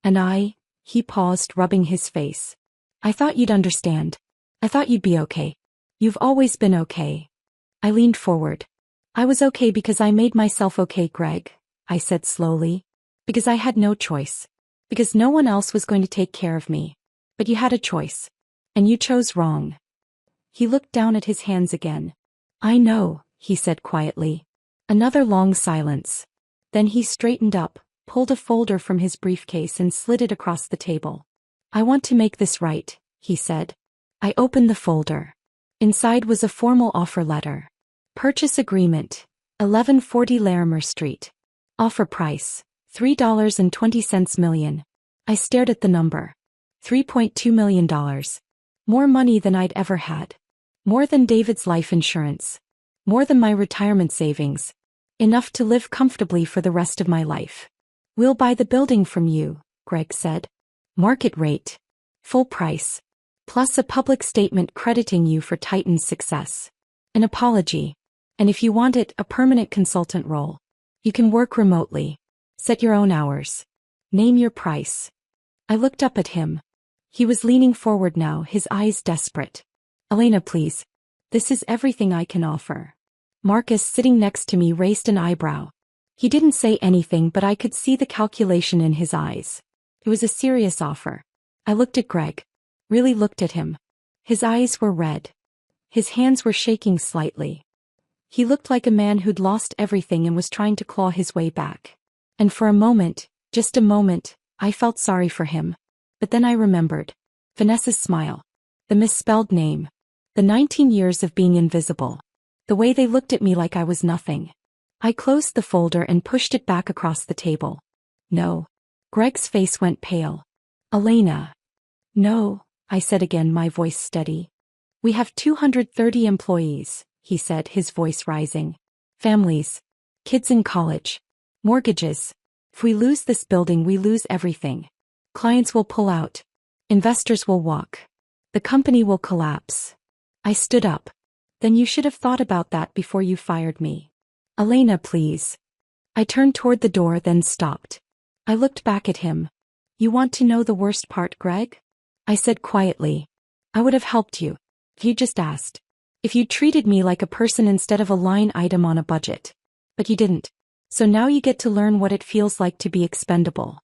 And he paused, rubbing his face. I thought you'd understand. I thought you'd be okay. You've always been okay. I leaned forward. I was okay because I made myself okay, Greg, I said slowly. Because I had no choice. Because no one else was going to take care of me. But you had a choice. And you chose wrong. He looked down at his hands again. I know, he said quietly. Another long silence. Then he straightened up, pulled a folder from his briefcase and slid it across the table. I want to make this right, he said. I opened the folder. Inside was a formal offer letter. Purchase agreement, 1140 Larimer Street. Offer price, $3.20 million. I stared at the number. $3.2 million. More money than I'd ever had. More than David's life insurance. More than my retirement savings. Enough to live comfortably for the rest of my life. We'll buy the building from you, Greg said. Market rate. Full price. Plus a public statement crediting you for Titan's success. An apology. And if you want it, a permanent consultant role. You can work remotely. Set your own hours. Name your price. I looked up at him. He was leaning forward now, his eyes desperate. Elena, please. This is everything I can offer. Marcus, sitting next to me, raised an eyebrow. He didn't say anything, but I could see the calculation in his eyes. It was a serious offer. I looked at Greg. Really looked at him. His eyes were red. His hands were shaking slightly. He looked like a man who'd lost everything and was trying to claw his way back. And for a moment, just a moment, I felt sorry for him. But then I remembered. Vanessa's smile. The misspelled name. The 19 years of being invisible. The way they looked at me like I was nothing. I closed the folder and pushed it back across the table. No. Greg's face went pale. Elena. No, I said again, my voice steady. We have 230 employees, he said, his voice rising. Families. Kids in college. Mortgages. If we lose this building, we lose everything. Clients will pull out. Investors will walk. The company will collapse. I stood up. Then you should have thought about that before you fired me. Elena, please. I turned toward the door, then stopped. I looked back at him. You want to know the worst part, Greg? I said quietly. I would have helped you. If you just asked. If you treated me like a person instead of a line item on a budget. But you didn't. So now you get to learn what it feels like to be expendable.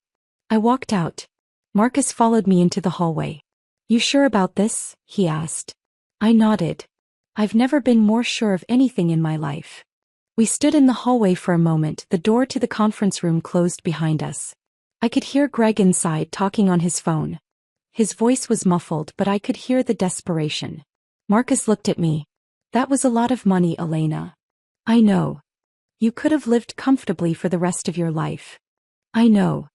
I walked out. Marcus followed me into the hallway. You sure about this? He asked. I nodded. I've never been more sure of anything in my life. We stood in the hallway for a moment. The door to the conference room closed behind us. I could hear Greg inside talking on his phone. His voice was muffled, but I could hear the desperation. Marcus looked at me. That was a lot of money, Elena. I know. You could have lived comfortably for the rest of your life. I know.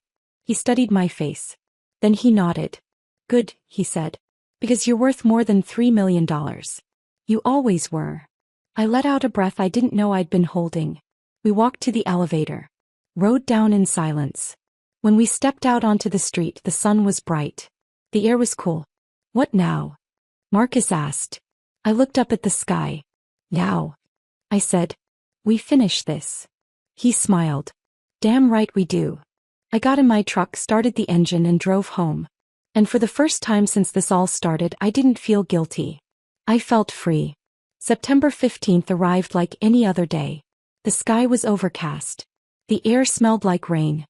He studied my face. Then he nodded. Good, he said. Because you're worth more than $3 million. You always were. I let out a breath I didn't know I'd been holding. We walked to the elevator. Rode down in silence. When we stepped out onto the street, the sun was bright. The air was cool. What now? Marcus asked. I looked up at the sky. Now. I said. We finish this. He smiled. Damn right we do. I got in my truck, started the engine and drove home. And for the first time since this all started, I didn't feel guilty. I felt free. September 15th arrived like any other day. The sky was overcast. The air smelled like rain.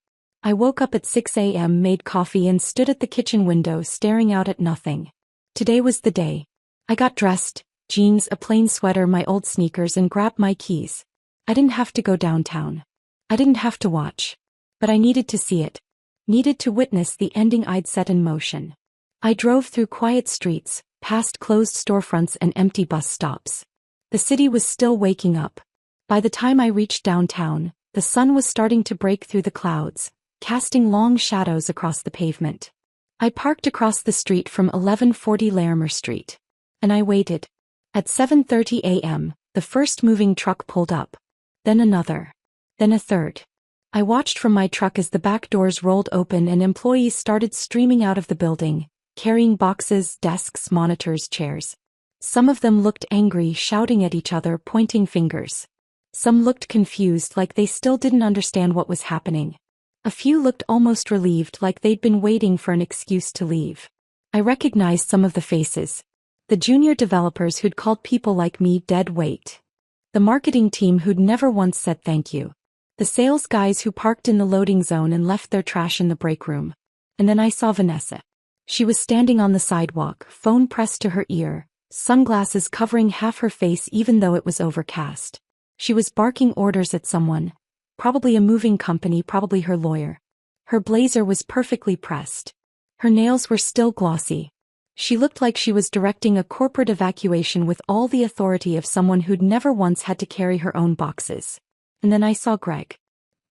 I woke up at 6 a.m., made coffee and stood at the kitchen window staring out at nothing. Today was the day. I got dressed, jeans, a plain sweater, my old sneakers, and grabbed my keys. I didn't have to go downtown. I didn't have to watch. But I needed to see it. Needed to witness the ending I'd set in motion. I drove through quiet streets, past closed storefronts and empty bus stops. The city was still waking up. By the time I reached downtown, the sun was starting to break through the clouds, casting long shadows across the pavement. I parked across the street from 1140 Larimer Street. And I waited. At 7:30 a.m., the first moving truck pulled up. Then another. Then a third. I watched from my truck as the back doors rolled open and employees started streaming out of the building, carrying boxes, desks, monitors, chairs. Some of them looked angry, shouting at each other, pointing fingers. Some looked confused, like they still didn't understand what was happening. A few looked almost relieved, like they'd been waiting for an excuse to leave. I recognized some of the faces. The junior developers who'd called people like me dead weight. The marketing team who'd never once said thank you. The sales guys who parked in the loading zone and left their trash in the break room. And then I saw Vanessa. She was standing on the sidewalk, phone pressed to her ear, sunglasses covering half her face even though it was overcast. She was barking orders at someone. Probably a moving company, probably her lawyer. Her blazer was perfectly pressed. Her nails were still glossy. She looked like she was directing a corporate evacuation with all the authority of someone who'd never once had to carry her own boxes. And then I saw Greg.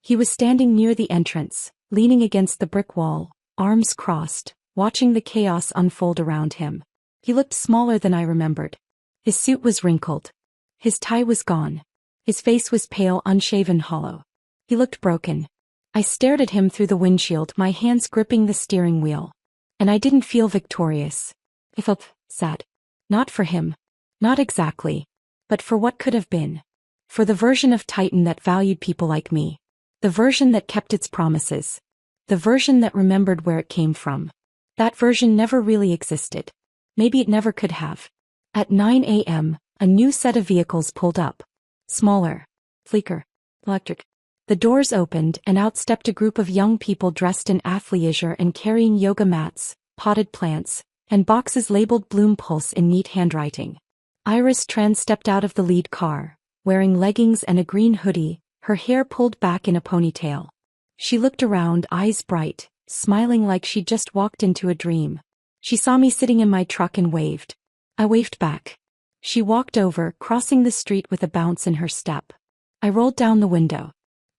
He was standing near the entrance, leaning against the brick wall, arms crossed, watching the chaos unfold around him. He looked smaller than I remembered. His suit was wrinkled. His tie was gone. His face was pale, unshaven, hollow. He looked broken. I stared at him through the windshield, my hands gripping the steering wheel. And I didn't feel victorious. I felt sad. Not for him. Not exactly. But for what could have been. For the version of Titan that valued people like me. The version that kept its promises. The version that remembered where it came from. That version never really existed. Maybe it never could have. At 9 a.m., a new set of vehicles pulled up. Smaller. Sleeker. Electric. The doors opened and out stepped a group of young people dressed in athleisure and carrying yoga mats, potted plants, and boxes labeled Bloom Pulse in neat handwriting. Iris Tran stepped out of the lead car, wearing leggings and a green hoodie, her hair pulled back in a ponytail. She looked around, eyes bright, smiling like she'd just walked into a dream. She saw me sitting in my truck and waved. I waved back. She walked over, crossing the street with a bounce in her step. I rolled down the window.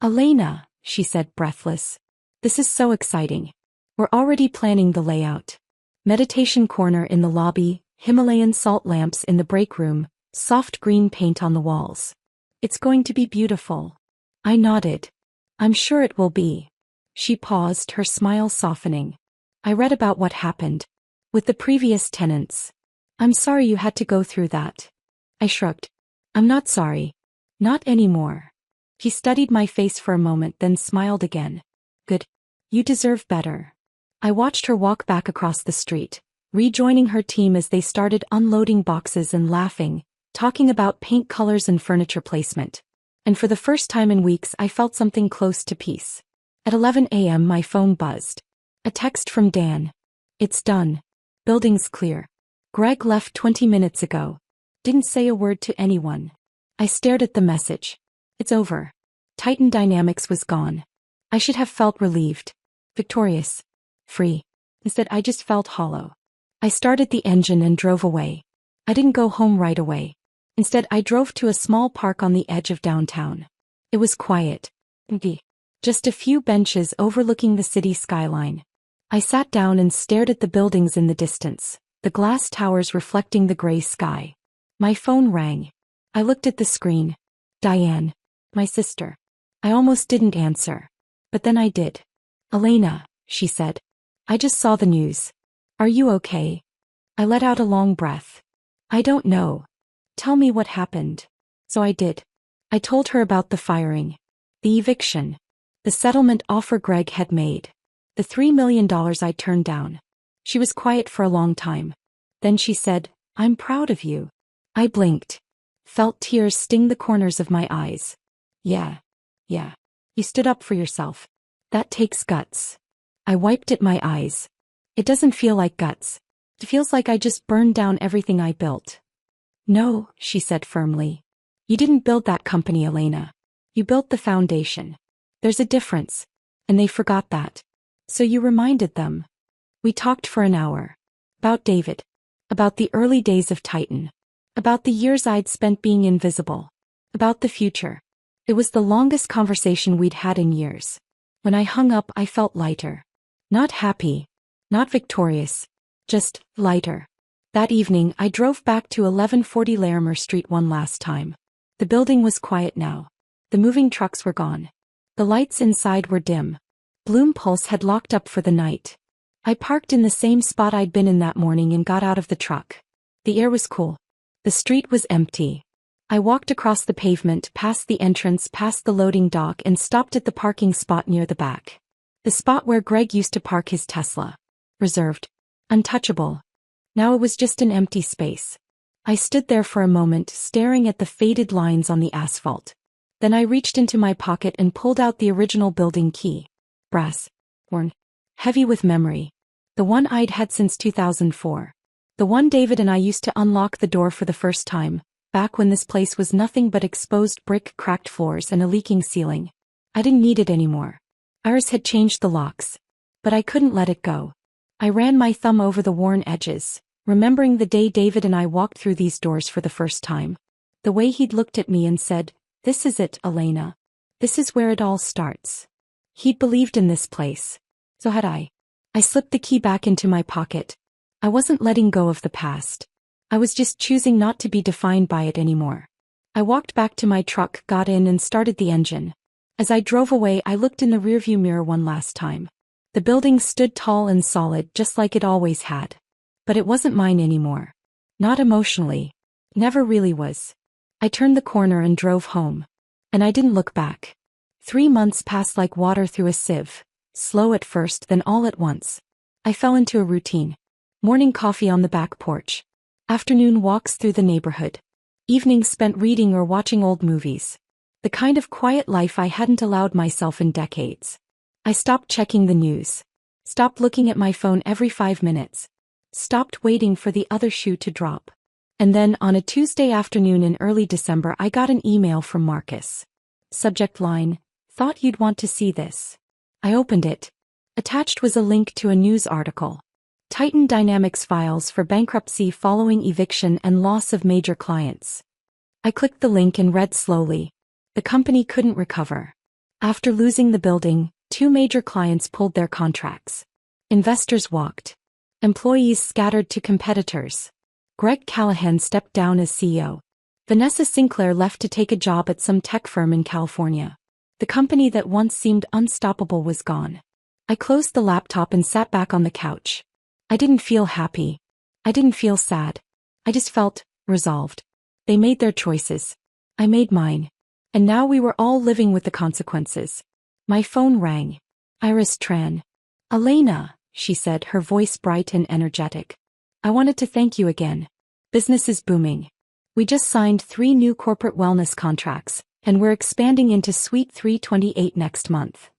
"Elena," she said, breathless. "This is so exciting. We're already planning the layout. Meditation corner in the lobby, Himalayan salt lamps in the break room, soft green paint on the walls. It's going to be beautiful." I nodded. "I'm sure it will be." She paused, her smile softening. "I read about what happened with the previous tenants. I'm sorry you had to go through that." I shrugged. "I'm not sorry. Not anymore." He studied my face for a moment, then smiled again. "Good. You deserve better." I watched her walk back across the street, rejoining her team as they started unloading boxes and laughing, talking about paint colors and furniture placement. And for the first time in weeks I felt something close to peace. At 11 a.m. my phone buzzed. A text from Dan. "It's done. Building's clear. Greg left 20 minutes ago. Didn't say a word to anyone." I stared at the message. It's over. Titan Dynamics was gone. I should have felt relieved. Victorious. Free. Instead I just felt hollow. I started the engine and drove away. I didn't go home right away. Instead I drove to a small park on the edge of downtown. It was quiet. Empty. Just a few benches overlooking the city skyline. I sat down and stared at the buildings in the distance, the glass towers reflecting the gray sky. My phone rang. I looked at the screen. Diane. My sister. I almost didn't answer. But then I did. "Elena," she said. "I just saw the news. Are you okay?" I let out a long breath. "I don't know. Tell me what happened." So I did. I told her about the firing. The eviction. The settlement offer Greg had made. The $3 million I turned down. She was quiet for a long time. Then she said, "I'm proud of you." I blinked. Felt tears sting the corners of my eyes. Yeah. You stood up for yourself. That takes guts. I wiped at my eyes. It doesn't feel like guts. It feels like I just burned down everything I built. No, she said firmly. You didn't build that company, Elena. You built the foundation. There's a difference. And they forgot that. So you reminded them. We talked for an hour. About David. About the early days of Titan. About the years I'd spent being invisible. About the future. It was the longest conversation we'd had in years. When I hung up, I felt lighter. Not happy. Not victorious. Just lighter. That evening, I drove back to 1140 Larimer Street one last time. The building was quiet now. The moving trucks were gone. The lights inside were dim. Bloom Pulse had locked up for the night. I parked in the same spot I'd been in that morning and got out of the truck. The air was cool. The street was empty. I walked across the pavement, past the entrance, past the loading dock, and stopped at the parking spot near the back. The spot where Greg used to park his Tesla. Reserved. Untouchable. Now it was just an empty space. I stood there for a moment, staring at the faded lines on the asphalt. Then I reached into my pocket and pulled out the original building key. Brass. Worn. Heavy with memory. The one I'd had since 2004. The one David and I used to unlock the door for the first time, back when this place was nothing but exposed brick, cracked floors, and a leaking ceiling. I didn't need it anymore. Iris had changed the locks. But I couldn't let it go. I ran my thumb over the worn edges, remembering the day David and I walked through these doors for the first time. The way he'd looked at me and said, "This is it, Elena. This is where it all starts." He'd believed in this place. So had I. I slipped the key back into my pocket. I wasn't letting go of the past. I was just choosing not to be defined by it anymore. I walked back to my truck, got in, and started the engine. As I drove away, I looked in the rearview mirror one last time. The building stood tall and solid, just like it always had. But it wasn't mine anymore. Not emotionally. Never really was. I turned the corner and drove home. And I didn't look back. 3 months passed like water through a sieve. Slow at first, then all at once. I fell into a routine. Morning coffee on the back porch. Afternoon walks through the neighborhood. Evenings spent reading or watching old movies. The kind of quiet life I hadn't allowed myself in decades. I stopped checking the news. Stopped looking at my phone every 5 minutes. Stopped waiting for the other shoe to drop. And then, on a Tuesday afternoon in early December, I got an email from Marcus. Subject line, "Thought you'd want to see this." I opened it. Attached was a link to a news article. Titan Dynamics files for bankruptcy following eviction and loss of major clients. I clicked the link and read slowly. The company couldn't recover. After losing the building, 2 major clients pulled their contracts. Investors walked. Employees scattered to competitors. Greg Callahan stepped down as CEO. Vanessa Sinclair left to take a job at some tech firm in California. The company that once seemed unstoppable was gone. I closed the laptop and sat back on the couch. I didn't feel happy. I didn't feel sad. I just felt resolved. They made their choices. I made mine. And now we were all living with the consequences. My phone rang. Iris Tran. "Elena," she said, her voice bright and energetic. "I wanted to thank you again. Business is booming. We just signed 3 new corporate wellness contracts, and we're expanding into Suite 328 next month."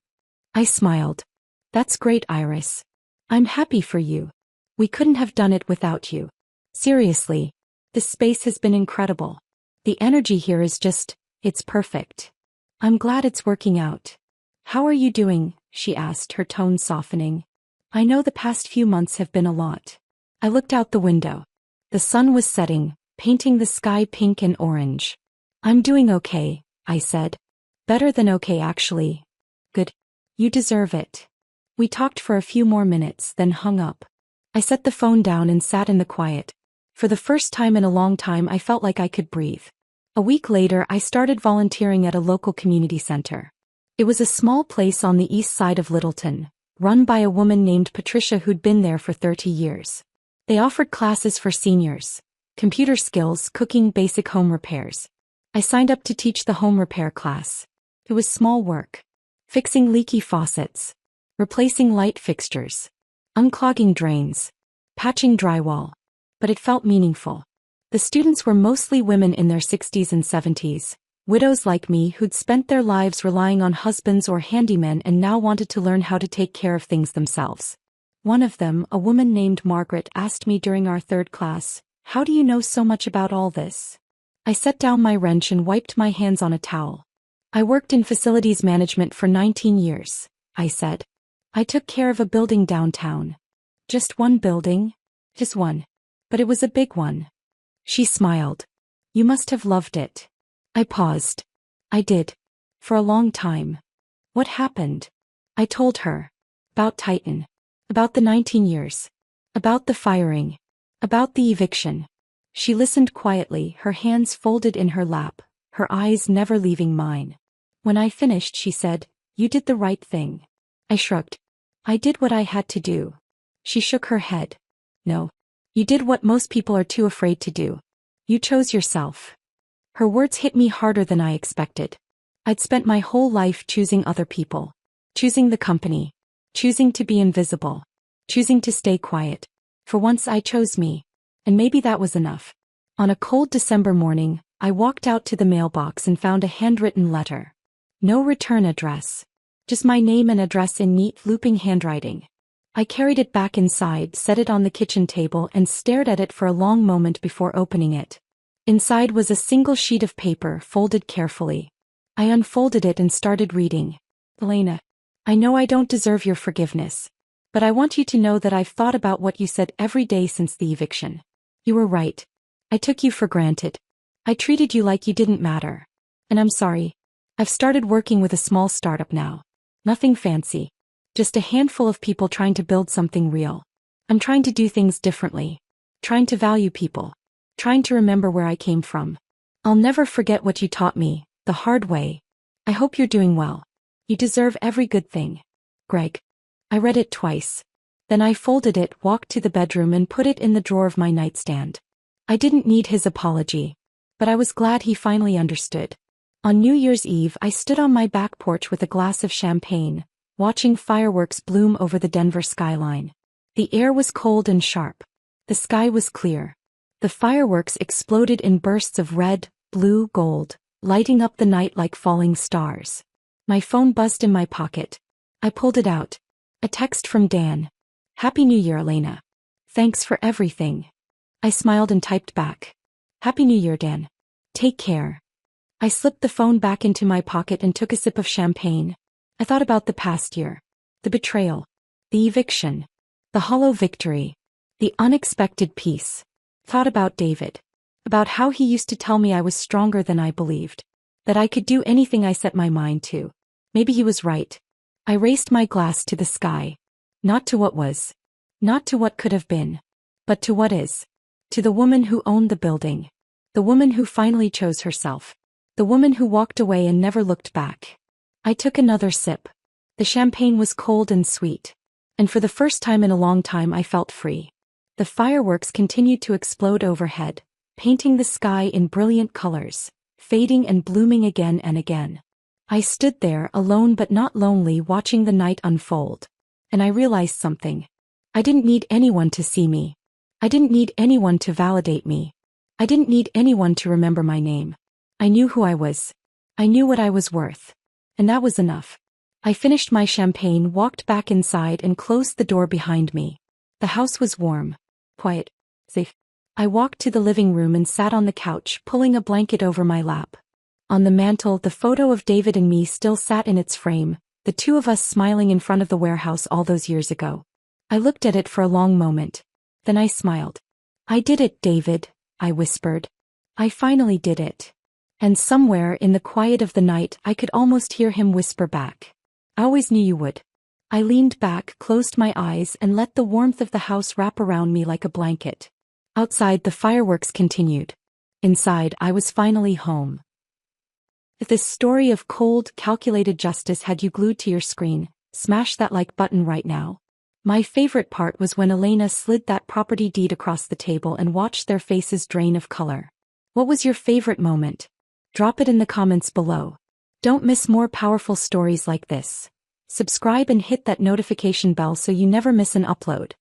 I smiled. "That's great, Iris. I'm happy for you. We couldn't have done it without you. Seriously, this space has been incredible. The energy here is just, it's perfect. I'm glad it's working out." "How are you doing?" she asked, her tone softening. "I know the past few months have been a lot." I looked out the window. The sun was setting, painting the sky pink and orange. "I'm doing okay," I said. "Better than okay, actually." "Good. You deserve it." We talked for a few more minutes, then hung up. I set the phone down and sat in the quiet. For the first time in a long time, I felt like I could breathe. A week later, I started volunteering at a local community center. It was a small place on the east side of Littleton, run by a woman named Patricia who'd been there for 30 years. They offered classes for seniors, computer skills, cooking, basic home repairs. I signed up to teach the home repair class. It was small work. Fixing leaky faucets. Replacing light fixtures. Unclogging drains. Patching drywall. But it felt meaningful. The students were mostly women in their 60s and 70s, Widows like me who'd spent their lives relying on husbands or handymen and now wanted to learn how to take care of things themselves. One of them, a woman named Margaret, asked me during our third class, "How do you know so much about all this?" I set down my wrench and wiped my hands on a towel. "I worked in facilities management for 19 years, I said. "I took care of a building downtown." "Just one building?" "Just one. But it was a big one." She smiled. "You must have loved it." I paused. "I did. For a long time." "What happened?" I told her. About Titan. About the 19 years. About the firing. About the eviction. She listened quietly, her hands folded in her lap, her eyes never leaving mine. When I finished, she said, "You did the right thing." I shrugged. "I did what I had to do." She shook her head. "No. You did what most people are too afraid to do. You chose yourself." Her words hit me harder than I expected. I'd spent my whole life choosing other people. Choosing the company. Choosing to be invisible. Choosing to stay quiet. For once I chose me. And maybe that was enough. On a cold December morning, I walked out to the mailbox and found a handwritten letter. No return address. Just my name and address in neat, looping handwriting. I carried it back inside, set it on the kitchen table, and stared at it for a long moment before opening it. Inside was a single sheet of paper, folded carefully. I unfolded it and started reading. "Elena, I know I don't deserve your forgiveness. But I want you to know that I've thought about what you said every day since the eviction. You were right. I took you for granted. I treated you like you didn't matter. And I'm sorry. I've started working with a small startup now. Nothing fancy. Just a handful of people trying to build something real. I'm trying to do things differently. Trying to value people. Trying to remember where I came from. I'll never forget what you taught me, the hard way. I hope you're doing well. You deserve every good thing. Greg." I read it twice. Then I folded it, walked to the bedroom, and put it in the drawer of my nightstand. I didn't need his apology. But I was glad he finally understood. On New Year's Eve, I stood on my back porch with a glass of champagne, watching fireworks bloom over the Denver skyline. The air was cold and sharp. The sky was clear. The fireworks exploded in bursts of red, blue, gold, lighting up the night like falling stars. My phone buzzed in my pocket. I pulled it out. A text from Dan. "Happy New Year, Elena. Thanks for everything." I smiled and typed back. "Happy New Year, Dan. Take care." I slipped the phone back into my pocket and took a sip of champagne. I thought about the past year. The betrayal. The eviction. The hollow victory. The unexpected peace. Thought about David. About how he used to tell me I was stronger than I believed. That I could do anything I set my mind to. Maybe he was right. I raised my glass to the sky. Not to what was. Not to what could have been. But to what is. To the woman who owned the building. The woman who finally chose herself. The woman who walked away and never looked back. I took another sip. The champagne was cold and sweet. And for the first time in a long time I felt free. The fireworks continued to explode overhead, painting the sky in brilliant colors, fading and blooming again and again. I stood there, alone but not lonely, watching the night unfold. And I realized something. I didn't need anyone to see me. I didn't need anyone to validate me. I didn't need anyone to remember my name. I knew who I was. I knew what I was worth. And that was enough. I finished my champagne, walked back inside, and closed the door behind me. The house was warm. Quiet. Safe. I walked to the living room and sat on the couch, pulling a blanket over my lap. On the mantel, the photo of David and me still sat in its frame, the two of us smiling in front of the warehouse all those years ago. I looked at it for a long moment. Then I smiled. "I did it, David," I whispered. "I finally did it." And somewhere in the quiet of the night I could almost hear him whisper back. "I always knew you would." I leaned back, closed my eyes, and let the warmth of the house wrap around me like a blanket. Outside, the fireworks continued. Inside, I was finally home. If this story of cold, calculated justice had you glued to your screen, smash that like button right now. My favorite part was when Elena slid that property deed across the table and watched their faces drain of color. What was your favorite moment? Drop it in the comments below. Don't miss more powerful stories like this. Subscribe and hit that notification bell so you never miss an upload.